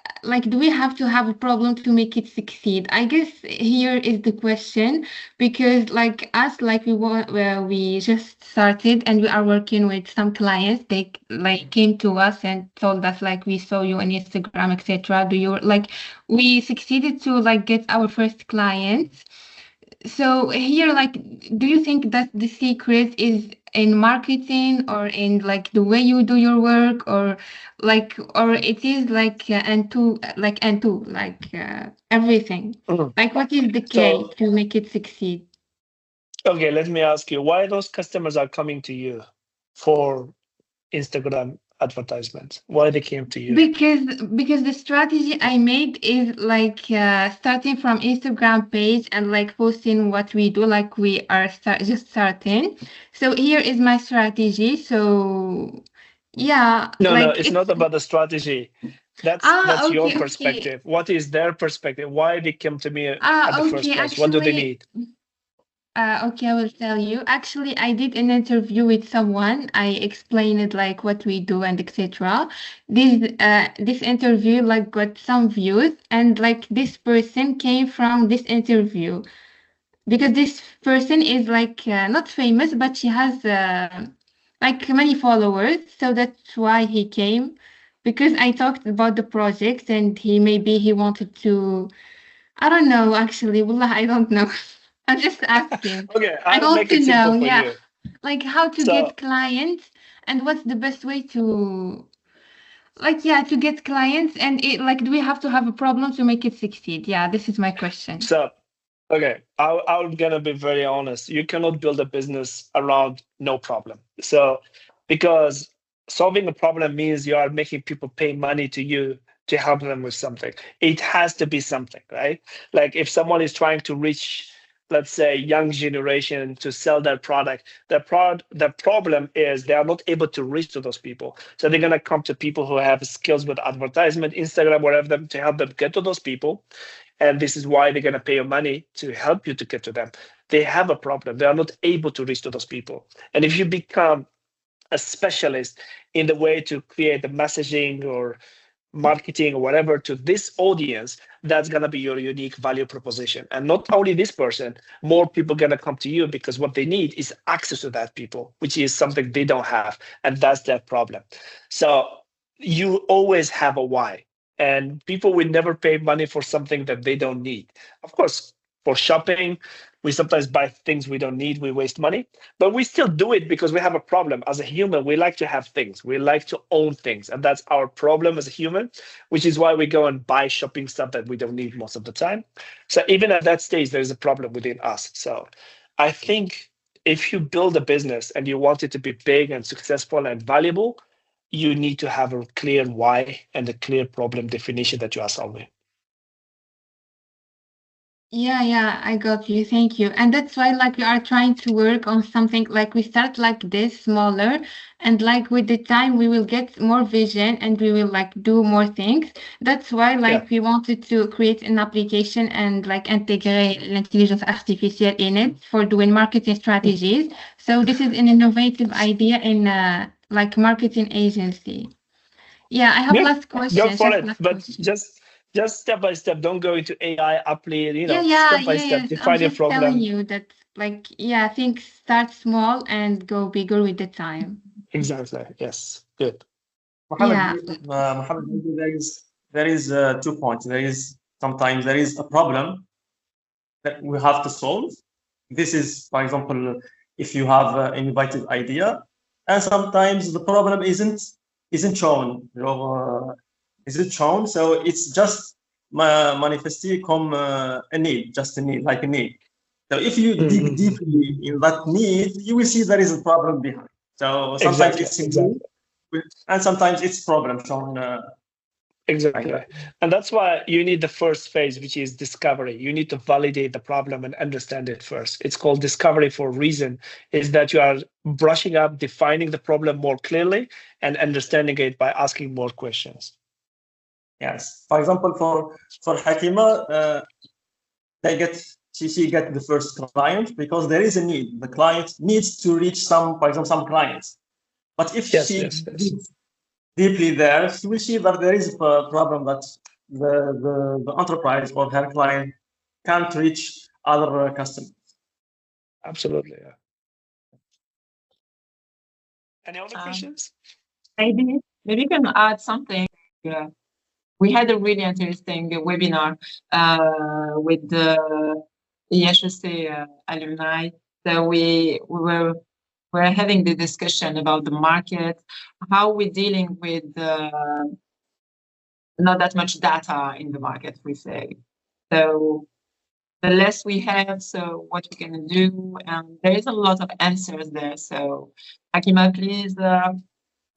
do we have to have a problem to make it succeed? I guess here is the question, because like us, like we just started and we are working with some clients. They like came to us and told us like, we saw you on Instagram, etc. Do you like, we succeeded to like get our first clients. So here, like, do you think that the secret is in marketing or in like the way you do your work, or it is like everything? Like, what is the key to make it succeed?
Okay, let me ask you, why those customers are coming to you for Instagram advertisements? Why they came to you?
Because the strategy I made is like starting from Instagram page and like posting what we do, like we are just starting. So here is my strategy. So yeah,
no,
like
it's not about the strategy. That's
okay,
your perspective.
Okay.
What is their perspective? Why they come to me at the first place?
Actually,
what do they need?
Okay, I will tell you. Actually, I did an interview with someone. I explained it like what we do and etc. This interview like got some views, and like this person came from this interview because this person is like not famous, but she has like many followers. So that's why he came, because I talked about the project and he wanted to. I don't know actually. Wallah, I don't know. I'm just asking.
Okay,
I
I'll
want
make
to
it simple
know,
for
yeah,
you.
like how to get clients and what's the best way to, like, yeah, to get clients, and it like, do we have to have a problem to make it succeed? Yeah, this is my question.
So, okay, I'm gonna be very honest. You cannot build a business around no problem. So, because solving a problem means you are making people pay money to you to help them with something. It has to be something, right? Like if someone is trying to reach, let's say, young generation to sell their product, the problem is they are not able to reach to those people. So they're gonna come to people who have skills with advertisement, Instagram, whatever, them to help them get to those people. And this is why they're gonna pay you money to help you to get to them. They have a problem. They are not able to reach to those people. And if you become a specialist in the way to create the messaging or marketing or whatever to this audience, that's going to be your unique value proposition. And not only this person, more people going to come to you, because what they need is access to that people, which is something they don't have. And that's their problem. So you always have a why. And people will never pay money for something that they don't need. Of course, for shopping, we sometimes buy things we don't need, we waste money, but we still do it because we have a problem. As a human, we like to have things, we like to own things, and that's our problem as a human, which is why we go and buy shopping stuff that we don't need most of the time. So even at that stage, there's a problem within us. So I think if you build a business and you want it to be big and successful and valuable, you need to have a clear why and a clear problem definition that you are solving.
Yeah, I got you. Thank you. And that's why like we are trying to work on something like we start like this smaller and like with the time we will get more vision and we will like do more things. That's why
Yeah.
like we wanted to create an application and like integrate l'intelligence artificielle in it for doing marketing strategies. So this is an innovative idea in like marketing agency. Yeah, I have
Good.
last
Go
question.
for
Just
it.
last
But
question.
just step by step. Don't go into AI, apply,
Yeah,
step by step.
yes. I'm
Define your
just telling
problem.
you that, like, yeah, things start small and go bigger with the time.
Exactly. Yes. Good.
Mohammed,
Yeah,
Mohammed, maybe there is 2 points. Sometimes there is a problem that we have to solve. This is, for example, if you have an innovative idea, and sometimes the problem isn't shown. Isn't shown, so it's just manifested come a need, just a need, like a need. So if you dig deeply in that need, you will see there is a problem behind. So sometimes
Exactly.
it's
Exactly.
and sometimes it's problem shown.
Exactly.
Like
And that's why you need the first phase, which is discovery. You need to validate the problem and understand it first. It's called discovery for a reason, is that you are brushing up, defining the problem more clearly and understanding it by asking more questions.
yes, for example, for Hakima, she get the first client because there is a need. The client needs to reach for example, some clients. But if she digs deeply there, she will see that there is a problem that the enterprise or her client can't reach other customers.
Absolutely. Yeah. Any other questions?
Maybe you can add something. We had a really interesting webinar with the ESAA Alumni. So we were having the discussion about the market, how we're dealing with not that much data in the market, we say. So the less we have, so what we can do, and there is a lot of answers there. So Hakima, please have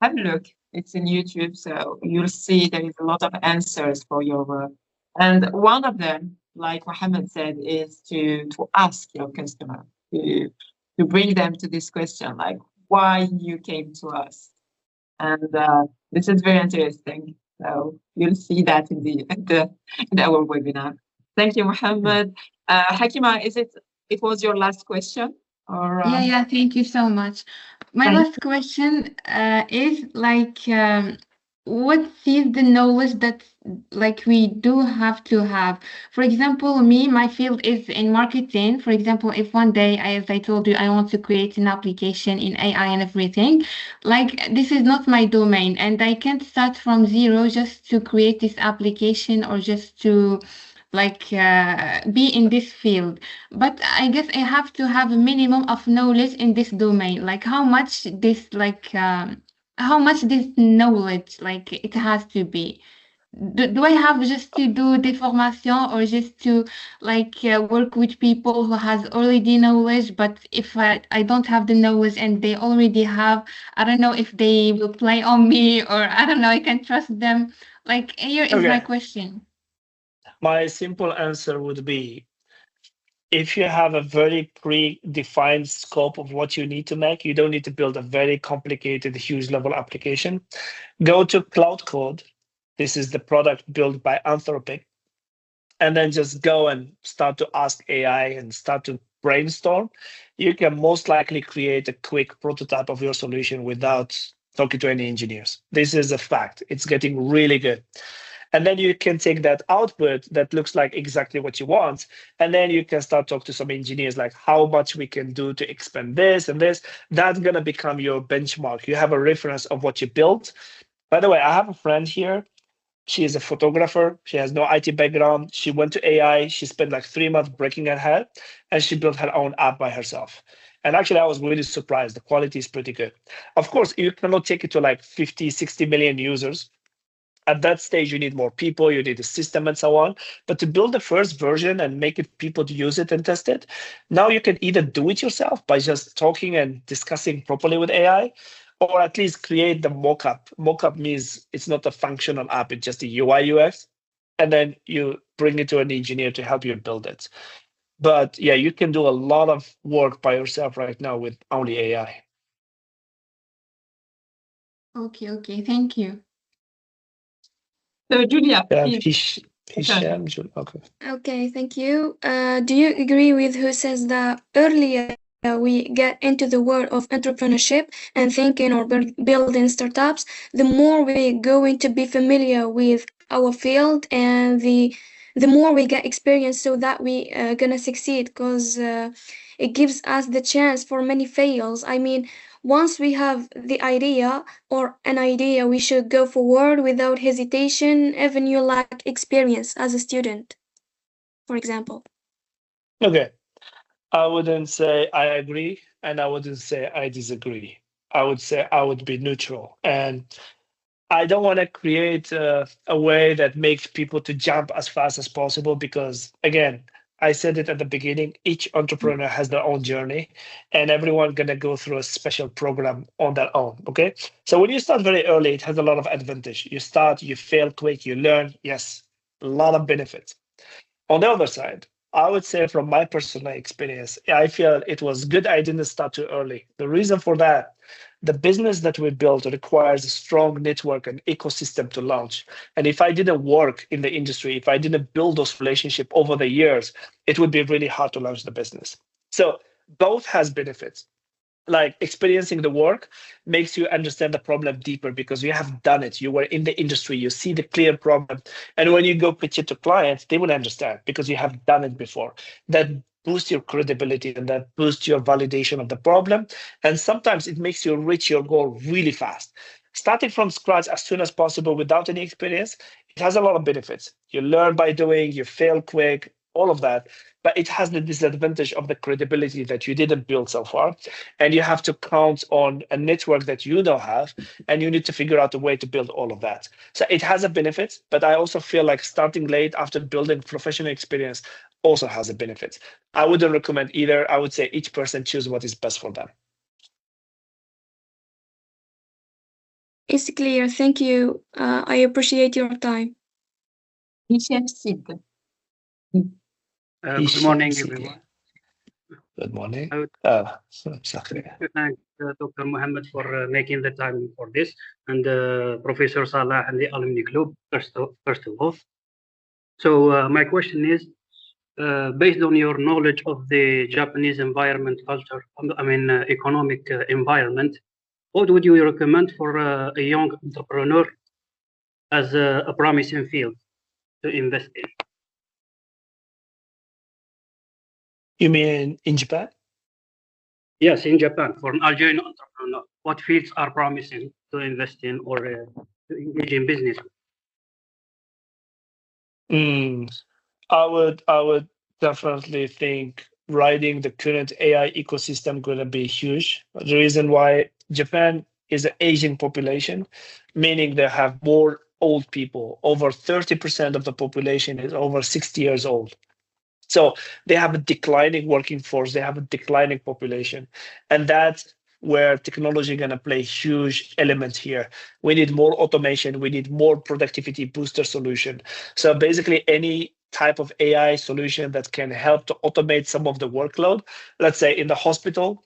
a look. It's in YouTube, so you'll see there is a lot of answers for your work. And one of them, like Mohammed said, is to ask your customer, to bring them to this question, like why you came to us. And this is very interesting. So you'll see that in our webinar. Thank you, Mohammed. Hakima, it was your last question? Or
yeah, thank you so much. My last question is like, what is the knowledge that like we do have to have? For example, my field is in marketing. For example, if one day, as I told you, I want to create an application in AI and everything, like this is not my domain, and I can't start from zero just to create this application or just to like be in this field. But I guess I have to have a minimum of knowledge in this domain, like how much this knowledge like it has to be. Do I have just to do the formation or just to like work with people who has already knowledge? But if I don't have the knowledge and they already have, I don't know if they will play on me, or I don't know, I can trust them. Like here is my question.
My simple answer would be, if you have a very predefined scope of what you need to make, you don't need to build a very complicated, huge level application. Go to Cloud Code. This is the product built by Anthropic. And then just go and start to ask AI and start to brainstorm. You can most likely create a quick prototype of your solution without talking to any engineers. This is a fact. It's getting really good. And then you can take that output that looks like exactly what you want. And then you can start talk to some engineers, like how much we can do to expand this and this. That's going to become your benchmark. You have a reference of what you built. By the way, I have a friend here. She is a photographer. She has no IT background. She went to AI. She spent like 3 months breaking her head, and she built her own app by herself. And actually, I was really surprised. The quality is pretty good. Of course, you cannot take it to like 50, 60 million users. At that stage, you need more people, you need a system and so on. But to build the first version and make it people to use it and test it, now you can either do it yourself by just talking and discussing properly with AI, or at least create the mockup. Mockup means it's not a functional app, it's just a UI UX. and then you bring it to an engineer to help you build it. But yeah, you can do a lot of work by yourself right now with only AI.
Okay, thank you.
So Julia, please.
Hisham, okay.
Okay, thank you. Do you agree with who says that earlier we get into the world of entrepreneurship and thinking or building startups, the more we're going to be familiar with our field and the more we get experience so that we gonna succeed, because it gives us the chance for many fails. I mean, once we have the idea or an idea, we should go forward without hesitation, even you lack experience as a student, for example.
Okay. I wouldn't say I agree, and I wouldn't say I disagree. I would say I would be neutral. And I don't want to create a way that makes people to jump as fast as possible because, again, I said it at the beginning, each entrepreneur has their own journey and everyone going to go through a special program on their own, okay? So when you start very early, it has a lot of advantage. You start, you fail quick, you learn, yes, a lot of benefits. On the other side, I would say from my personal experience, I feel it was good I didn't start too early. The reason for that, the business that we built requires a strong network and ecosystem to launch. And if I didn't work in the industry, if I didn't build those relationships over the years, it would be really hard to launch the business. So both has benefits. Like experiencing the work makes you understand the problem deeper because you have done it. You were in the industry, you see the clear problem. And when you go pitch it to clients, they will understand because you have done it before. That boosts your credibility and that boosts your validation of the problem. And sometimes it makes you reach your goal really fast. Starting from scratch as soon as possible without any experience, it has a lot of benefits. You learn by doing, you fail quick, all of that. But it has the disadvantage of the credibility that you didn't build so far. And you have to count on a network that you don't have, and you need to figure out a way to build all of that. So it has a benefit, but I also feel like starting late after building professional experience also has a benefit. I wouldn't recommend either. I would say each person choose what is best for them.
It's clear. Thank you. I appreciate your time.
Good morning, everyone.
Good morning.
Sorry. To thank Dr. Mohamed for making the time for this, and Professor Salah and the Alumni Club, first of all. So my question is, based on your knowledge of the Japanese environment culture, economic environment, what would you recommend for a young entrepreneur as a promising field to invest in?
You mean in Japan?
Yes, in Japan, for an Algerian entrepreneur, what fields are promising to invest in or to engage in business?
I would definitely think riding the current AI ecosystem going to be huge. The reason why Japan is an aging population, meaning they have more old people. Over 30% of the population is over 60 years old. So they have a declining working force, they have a declining population. And that's where technology is going to play a huge element here. We need more automation, we need more productivity booster solution. So basically any type of AI solution that can help to automate some of the workload. Let's say in the hospital,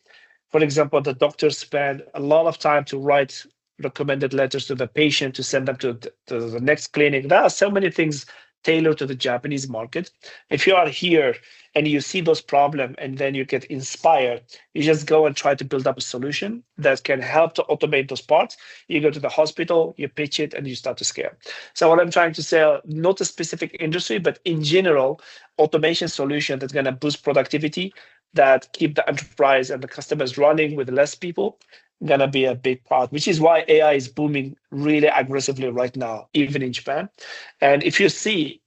for example, the doctors spend a lot of time to write recommended letters to the patient to send them to the next clinic. There are so many things tailored to the Japanese market. If you are here and you see those problems and then you get inspired, you just go and try to build up a solution that can help to automate those parts. You go to the hospital, you pitch it, and you start to scale. So what I'm trying to say, not a specific industry, but in general, automation solution that's going to boost productivity, that keep the enterprise and the customers running with less people, gonna be a big part, which is why AI is booming really aggressively right now, even in Japan. And if you see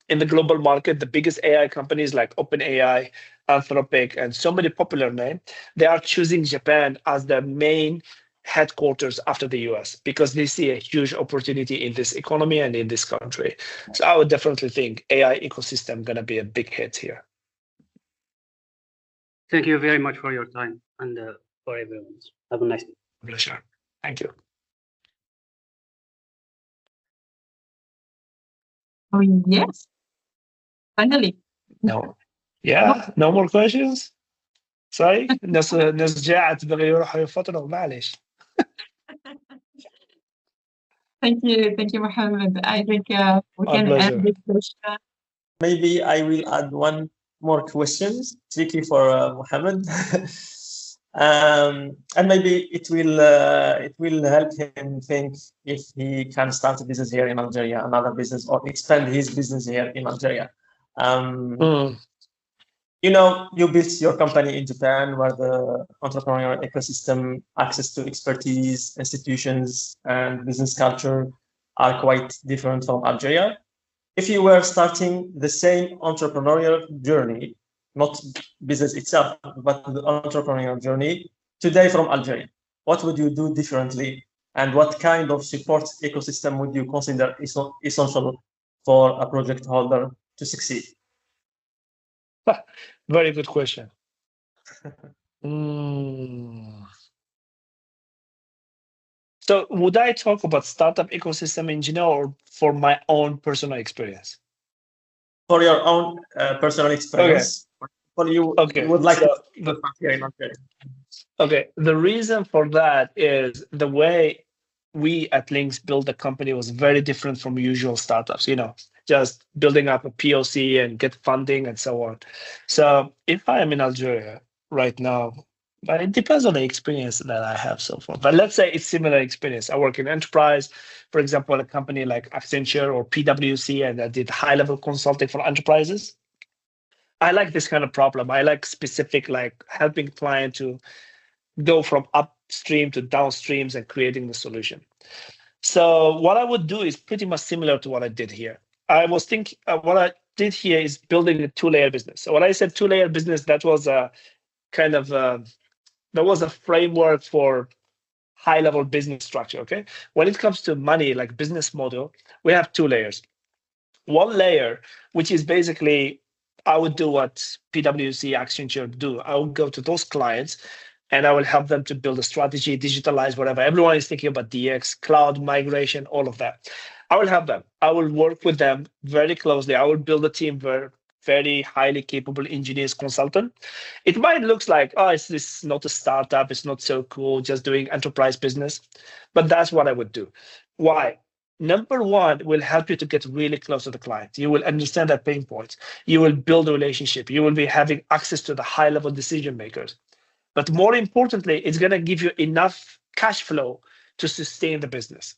in the global market, the biggest AI companies like OpenAI, Anthropic, and so many popular names, they are choosing Japan as their main headquarters after the US because they see a huge opportunity in this economy and in this country. So I would definitely think AI ecosystem gonna be a big hit here.
Thank you very much for your time and for everyone. Have a nice day.
Pleasure. Thank you.
Oh, yes. Finally.
No. Yeah, no more questions. صحيح ناس جاعة تبغي يروحوا يفطروا معلش.
Thank you, Mohamed. I think we
My
can
pleasure.
end this session.
Maybe I will add one more question, tricky for Mohamed. And maybe it will help him think if he can start a business here in Algeria, another business, or expand his business here in Algeria. You know, you built your company in Japan, where the entrepreneurial ecosystem, access to expertise, institutions, and business culture are quite different from Algeria. If you were starting the same entrepreneurial journey, not business itself, but the entrepreneurial journey today from Algeria, what would you do differently? And what kind of support ecosystem would you consider essential for a project holder to succeed?
Very good question. So would I talk about startup ecosystem in general or for my own personal experience?
For your own personal experience.
Okay.
You would like to here in Algeria.
Okay. The reason for that is the way we at Links built the company was very different from usual startups, you know, just building up a POC and get funding and so on. So if I am in Algeria right now, but it depends on the experience that I have so far. But let's say it's similar experience. I work in enterprise, for example, a company like Accenture or PwC, and I did high-level consulting for enterprises. I like this kind of problem. I like specific, like helping client to go from upstream to downstreams and creating the solution. So what I would do is pretty much similar to what I did here. I was thinking what I did here is building a two-layer business. So when I said two-layer business, that was a kind of there was a framework for high-level business structure. Okay, when it comes to money, like business model, we have two layers. One layer, which is basically I would do what PwC, Accenture do. I would go to those clients and I will help them to build a strategy, digitalize, whatever. Everyone is thinking about DX, cloud migration, all of that. I will help them. I will work with them very closely. I will build a team where very highly capable engineers, consultant. It might look like, oh, this is not a startup. It's not so cool, just doing enterprise business. But that's what I would do. Why? Number one, will help you to get really close to the client. You will understand their pain points. You will build a relationship. You will be having access to the high-level decision makers. But more importantly, it's going to give you enough cash flow to sustain the business.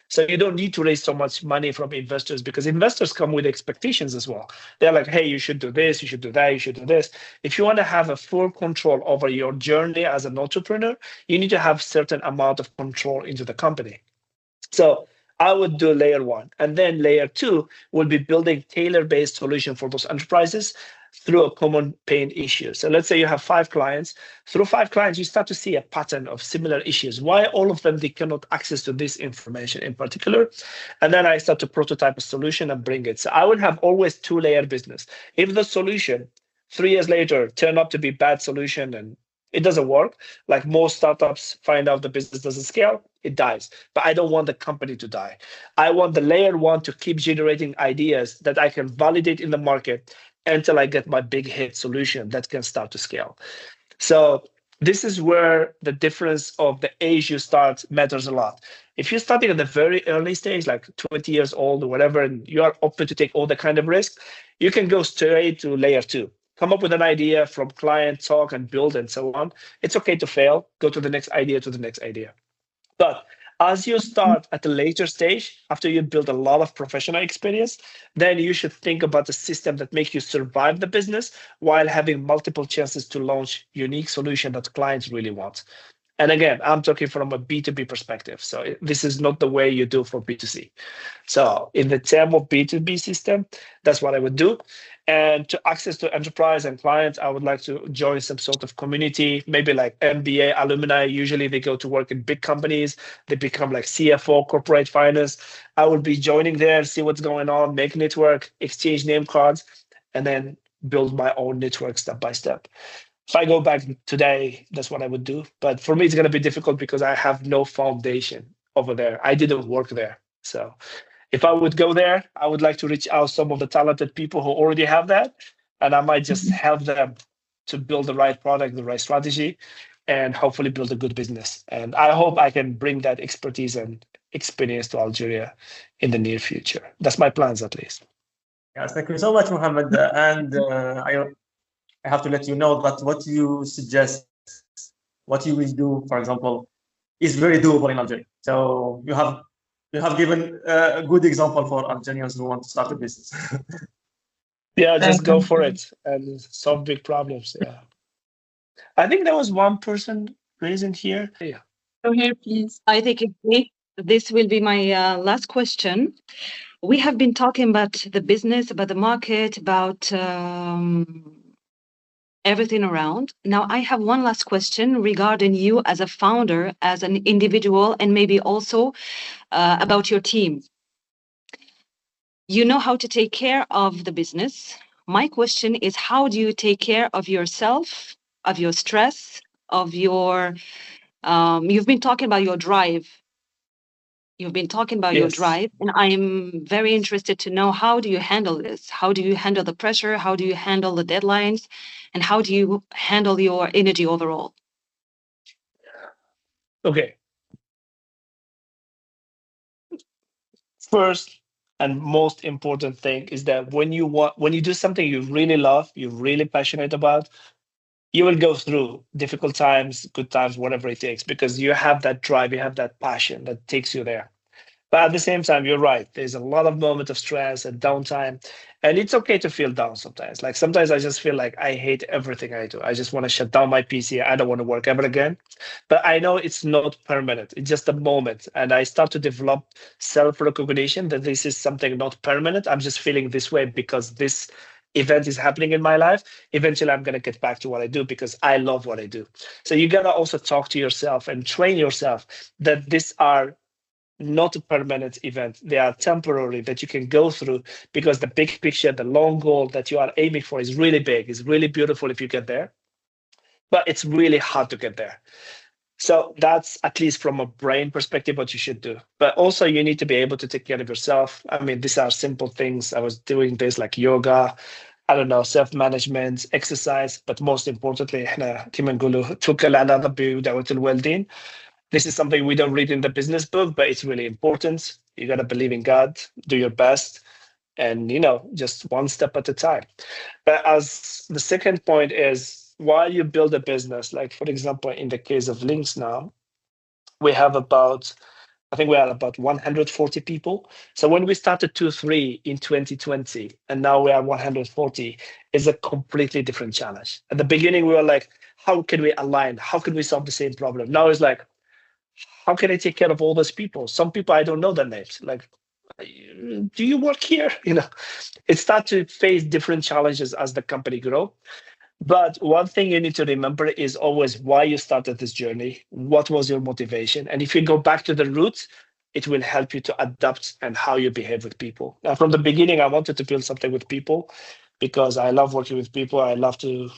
So you don't need to raise so much money from investors because investors come with expectations as well. They're like, hey, you should do this, you should do that, you should do this. If you want to have a full control over your journey as an entrepreneur, you need to have certain amount of control into the company. So I would do layer one. And then layer two will be building tailor-based solution for those enterprises through a common pain issue. So let's say you have 5 clients. Through 5 clients, you start to see a pattern of similar issues. Why all of them, they cannot access to this information in particular. And then I start to prototype a solution and bring it. So I would have always 2-layer business. If the solution 3 years later turned out to be bad solution and it doesn't work, like most startups find out the business doesn't scale, it dies. But I don't want the company to die. I want the layer one to keep generating ideas that I can validate in the market until I get my big hit solution that can start to scale. So this is where the difference of the age you start matters a lot. If you're starting at the very early stage, like 20 years old or whatever, and you are open to take all the kind of risk, you can go straight to layer 2. Come up with an idea from client, talk and build and so on. It's okay to fail, go to the next idea, to the next idea. But as you start at a later stage, after you build a lot of professional experience, then you should think about the system that makes you survive the business while having multiple chances to launch unique solution that clients really want. And again, I'm talking from a B2B perspective. So this is not the way you do for B2C. So in the term of B2B system, that's what I would do. And to access to enterprise and clients, I would like to join some sort of community, maybe like MBA alumni. Usually they go to work in big companies. They become like CFO, corporate finance. I would be joining there, see what's going on, make network, exchange name cards, and then build my own network step by step. If I go back today, that's what I would do. But for me, it's going to be difficult because I have no foundation over there. I didn't work there. So If I would go there, I would like to reach out some of the talented people who already have that, and I might just help them to build the right product, the right strategy, and hopefully build a good business. And I hope I can bring that expertise and experience to Algeria in the near future. That's my plans, at least.
Yes, thank you so much, Mohammed. I have to let you know that what you suggest, what you will do, for example, is very doable in Algeria. So you have given a good example for Algerians who want to start a business.
Yeah, just go for it and solve big problems. Yeah. I think there was one person raising here. Yeah.
Go here, please.
I think this will be my last question. We have been talking about the business, about the market, about everything around. Now, I have one last question regarding you as a founder, as an individual, and maybe also about your team. You know how to take care of the business. My question is, how do you take care of yourself, of your stress, of your, you've been talking about your drive. You've been talking about your drive, and I'm very interested to know, how do you handle this? How do you handle the pressure? How do you handle the deadlines? And how do you handle your energy overall?
Okay. First and most important thing is that when you do something you really love, you're really passionate about, you will go through difficult times, good times, whatever it takes, because you have that drive, you have that passion that takes you there. But at the same time, you're right. There's a lot of moments of stress and downtime. And it's okay to feel down sometimes. Like sometimes I just feel like I hate everything I do. I just want to shut down my PC. I don't want to work ever again. But I know it's not permanent. It's just a moment. And I start to develop self-recognition that this is something not permanent. I'm just feeling this way because this event is happening in my life. Eventually, I'm going to get back to what I do because I love what I do. So you got to also talk to yourself and train yourself that these are not a permanent event. They are temporary that you can go through because the big picture, the long goal that you are aiming for is really big, is really beautiful if you get there, but it's really hard to get there. So that's at least from a brain perspective what you should do. But also you need to be able to take care of yourself. I mean, these are simple things. I was doing this like yoga, I don't know, self-management, exercise, but most importantly, this is something we don't read in the business book, but it's really important. You got to believe in God, do your best, and, just one step at a time. But as the second point is, while you build a business, like, for example, in the case of LiNKX now, we are about 140 people. So when we started 2-3 in 2020, and now we are 140, is a completely different challenge. At the beginning, we were like, how can we align? How can we solve the same problem? Now it's like, how can I take care of all those people? Some people I don't know their names. Like, do you work here? It starts to face different challenges as the company grow. But one thing you need to remember is always why you started this journey. What was your motivation? And if you go back to the roots, it will help you to adapt and how you behave with people. Now, from the beginning, I wanted to build something with people because I love working with people. I love to,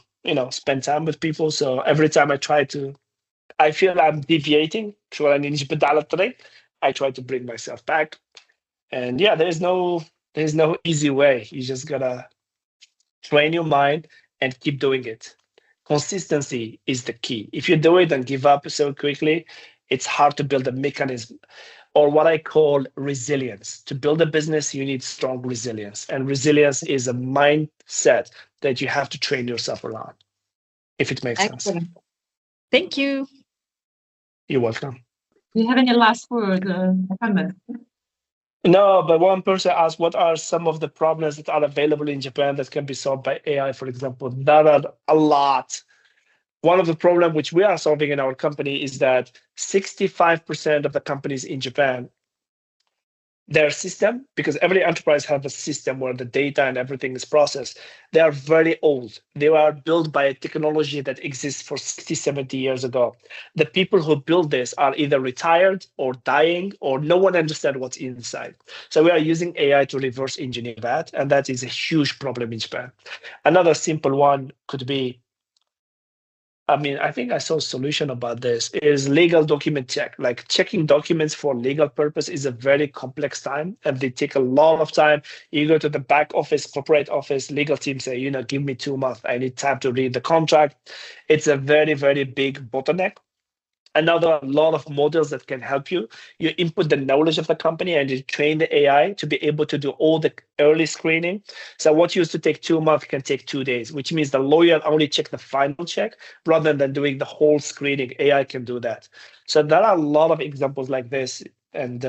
spend time with people. So every time I feel I'm deviating, I try to bring myself back. And yeah, there's no easy way. You just gotta train your mind and keep doing it. Consistency is the key. If you do it and give up so quickly, it's hard to build a mechanism, or what I call resilience. To build a business, you need strong resilience. And resilience is a mindset that you have to train yourself around, if it makes sense.
Thank you.
You're welcome.
Do you have any last word, Mohammed?
No, but one person asked, what are some of the problems that are available in Japan that can be solved by AI, for example? There are a lot. One of the problems which we are solving in our company is that 65% of the companies in Japan, their system, because every enterprise has a system where the data and everything is processed, they are very old. They were built by a technology that exists for 60, 70 years ago. The people who build this are either retired or dying, or no one understands what's inside. So we are using AI to reverse engineer that, and that is a huge problem in Japan. Another simple one could be I mean, I think I saw a solution about this is legal document check. Like checking documents for legal purpose is a very complex time and they take a lot of time. You go to the back office, corporate office, legal team say, you know, give me 2 months. I need time to read the contract. It's a very, very big bottleneck. And now there are a lot of models that can help you. You input the knowledge of the company and you train the AI to be able to do all the early screening. So what used to take 2 months can take 2 days, which means the lawyer only check the final check rather than doing the whole screening. AI can do that. So there are a lot of examples like this and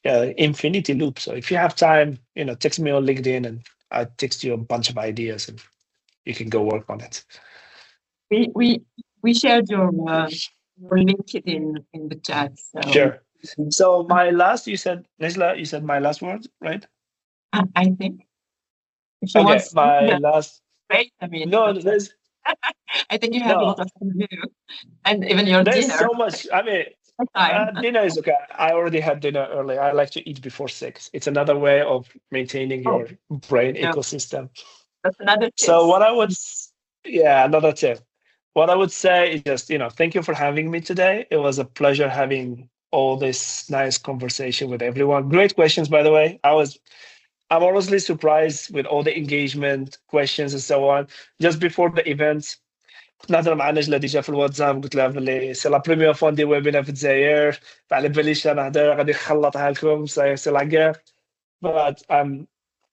infinity loop. So if you have time, you know, text me on LinkedIn and I text you a bunch of ideas and you can go work on it.
We shared your LinkedIn in the chat. So.
Sure. So my last, you said, Nesla, you said my last word, right?
I think. If you
Okay,
want
my last.
Great. I mean,
no, there's.
I think you have a lot of to do, and even your
there's
dinner.
so much. I mean, dinner is okay. I already had dinner early. I like to eat before 6. It's another way of maintaining your brain ecosystem.
That's another tip.
So what I would, another tip. What I would say is just, you know, thank you for having me today. It was a pleasure having all this nice conversation with everyone. Great questions, by the way. I'm honestly surprised with all the engagement, questions, and so on. Just before the event, نهضر مع نجلة ديجا في الواتساب قلت لها بلي سي لا بروميير فوا ندير ويبينار في الجزائر فعلى باليش نهضر غادي نخلطها لكم سي لا غير. But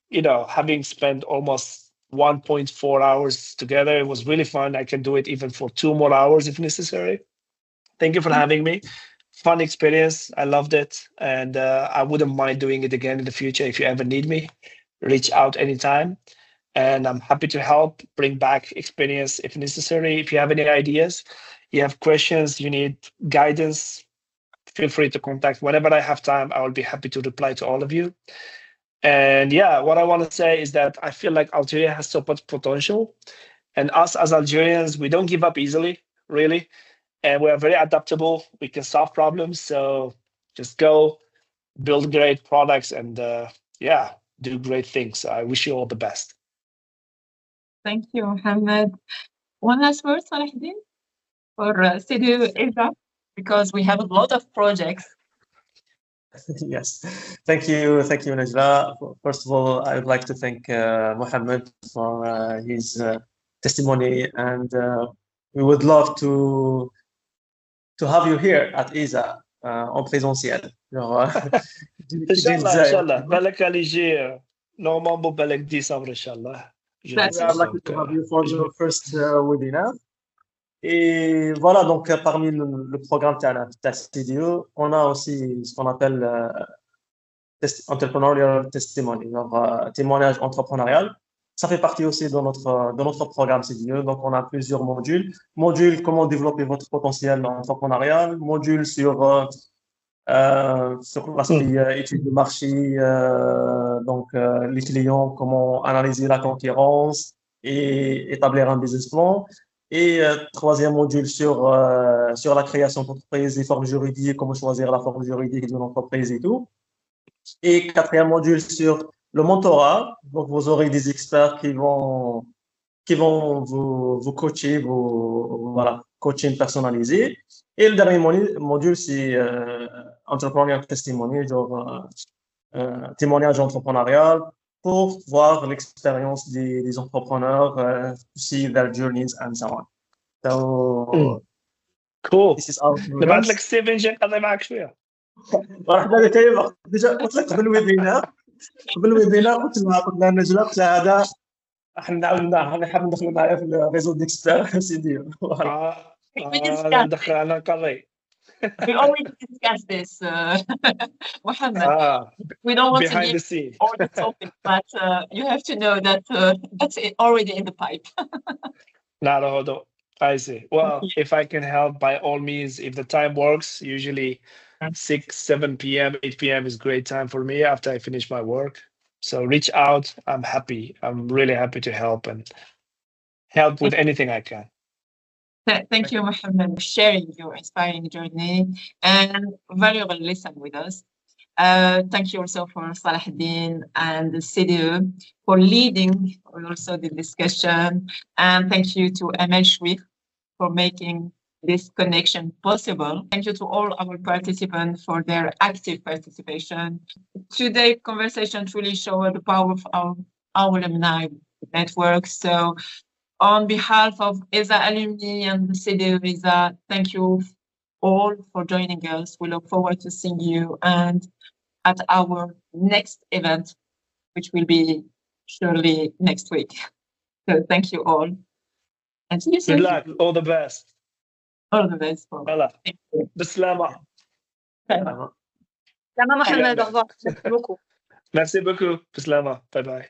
you know, having spent almost 1.4 hours together, it was really fun. I can do it even for 2 more hours if necessary. Thank you for having me. Fun experience. I loved it. And I wouldn't mind doing it again in the future. If you ever need me, reach out anytime. And I'm happy to help bring back experience if necessary. If you have any ideas, you have questions, you need guidance, feel free to contact. Whenever I have time, I will be happy to reply to all of you. And yeah, what I want to say is that I feel like Algeria has so much potential. And us as Algerians, we don't give up easily, really. And we're very adaptable. We can solve problems. So just go build great products and do great things. I wish you all the best.
Thank you, Mohamed. One last word, Salahuddin, for CDU ESA, because we have a lot of projects.
Yes, thank you, Najla. First of all, I would like to thank Mohamed for his testimony, and we would love to have you here at ESA en présentiel.
Inshallah, بالك اللي يجي نورمالمون بالك ديسمبر inshallah.
I'd like to have you for the first webinar. Et voilà, donc parmi le programme de CDU, on a aussi ce qu'on appelle entrepreneurial testimony, genre témoignage entrepreneurial. Ça fait partie aussi de notre programme CDU. Donc, on a plusieurs modules. Module comment développer votre potentiel entrepreneurial. Module sur l'aspect étude de marché, donc les clients, comment analyser la concurrence et établir un business plan. Et troisième module sur la création d'entreprise, les formes juridiques, comment choisir la forme juridique d'une entreprise et tout. Et quatrième module sur le mentorat. Donc, vous aurez des experts qui vont vous coacher, voilà, coaching personnalisé. Et le dernier module, c'est entrepreneurial testimony, genre témoignage entrepreneurial pour voir l'expérience des entrepreneurs, to see their journeys and so on. So,
cool.
This is our
نبعث لك ستيفن نجي نقضي معك شويه.
واحد كاين ديجا قلت لك قبل الويبينار قلنا نجلة قلت لها هذا احنا نحب ندخلوا معايا في الريزو ديكسبير سيدي.
ندخل انا نقري.
We already discussed this, Mohamed. We don't want
behind
to
the scene.
all the topic, but you have to know that that's already in the pipe.
I see. Well, if I can help, by all means, if the time works, usually 6, 7 p.m., 8 p.m. is great time for me after I finish my work. So reach out. I'm happy. I'm really happy to help and help with anything I can.
Thank you, Mohamed, for sharing your inspiring journey and valuable lesson with us. Thank you also for Salahuddin and the CDU for leading also the discussion. And thank you to Amel Chouif for making this connection possible. Thank you to all our participants for their active participation. Today's conversation truly showed the power of our alumni network. So on behalf of ESAA Alumni and the city of ESAA, thank you all for joining us. We look forward to seeing you and at our next event, which will be surely next week. So thank you all. And see you soon.
Good luck. All the best.
All the best.
Voilà. Bislama.
Mohamed, au revoir. Merci beaucoup.
Merci beaucoup. Bislama. Bye bye.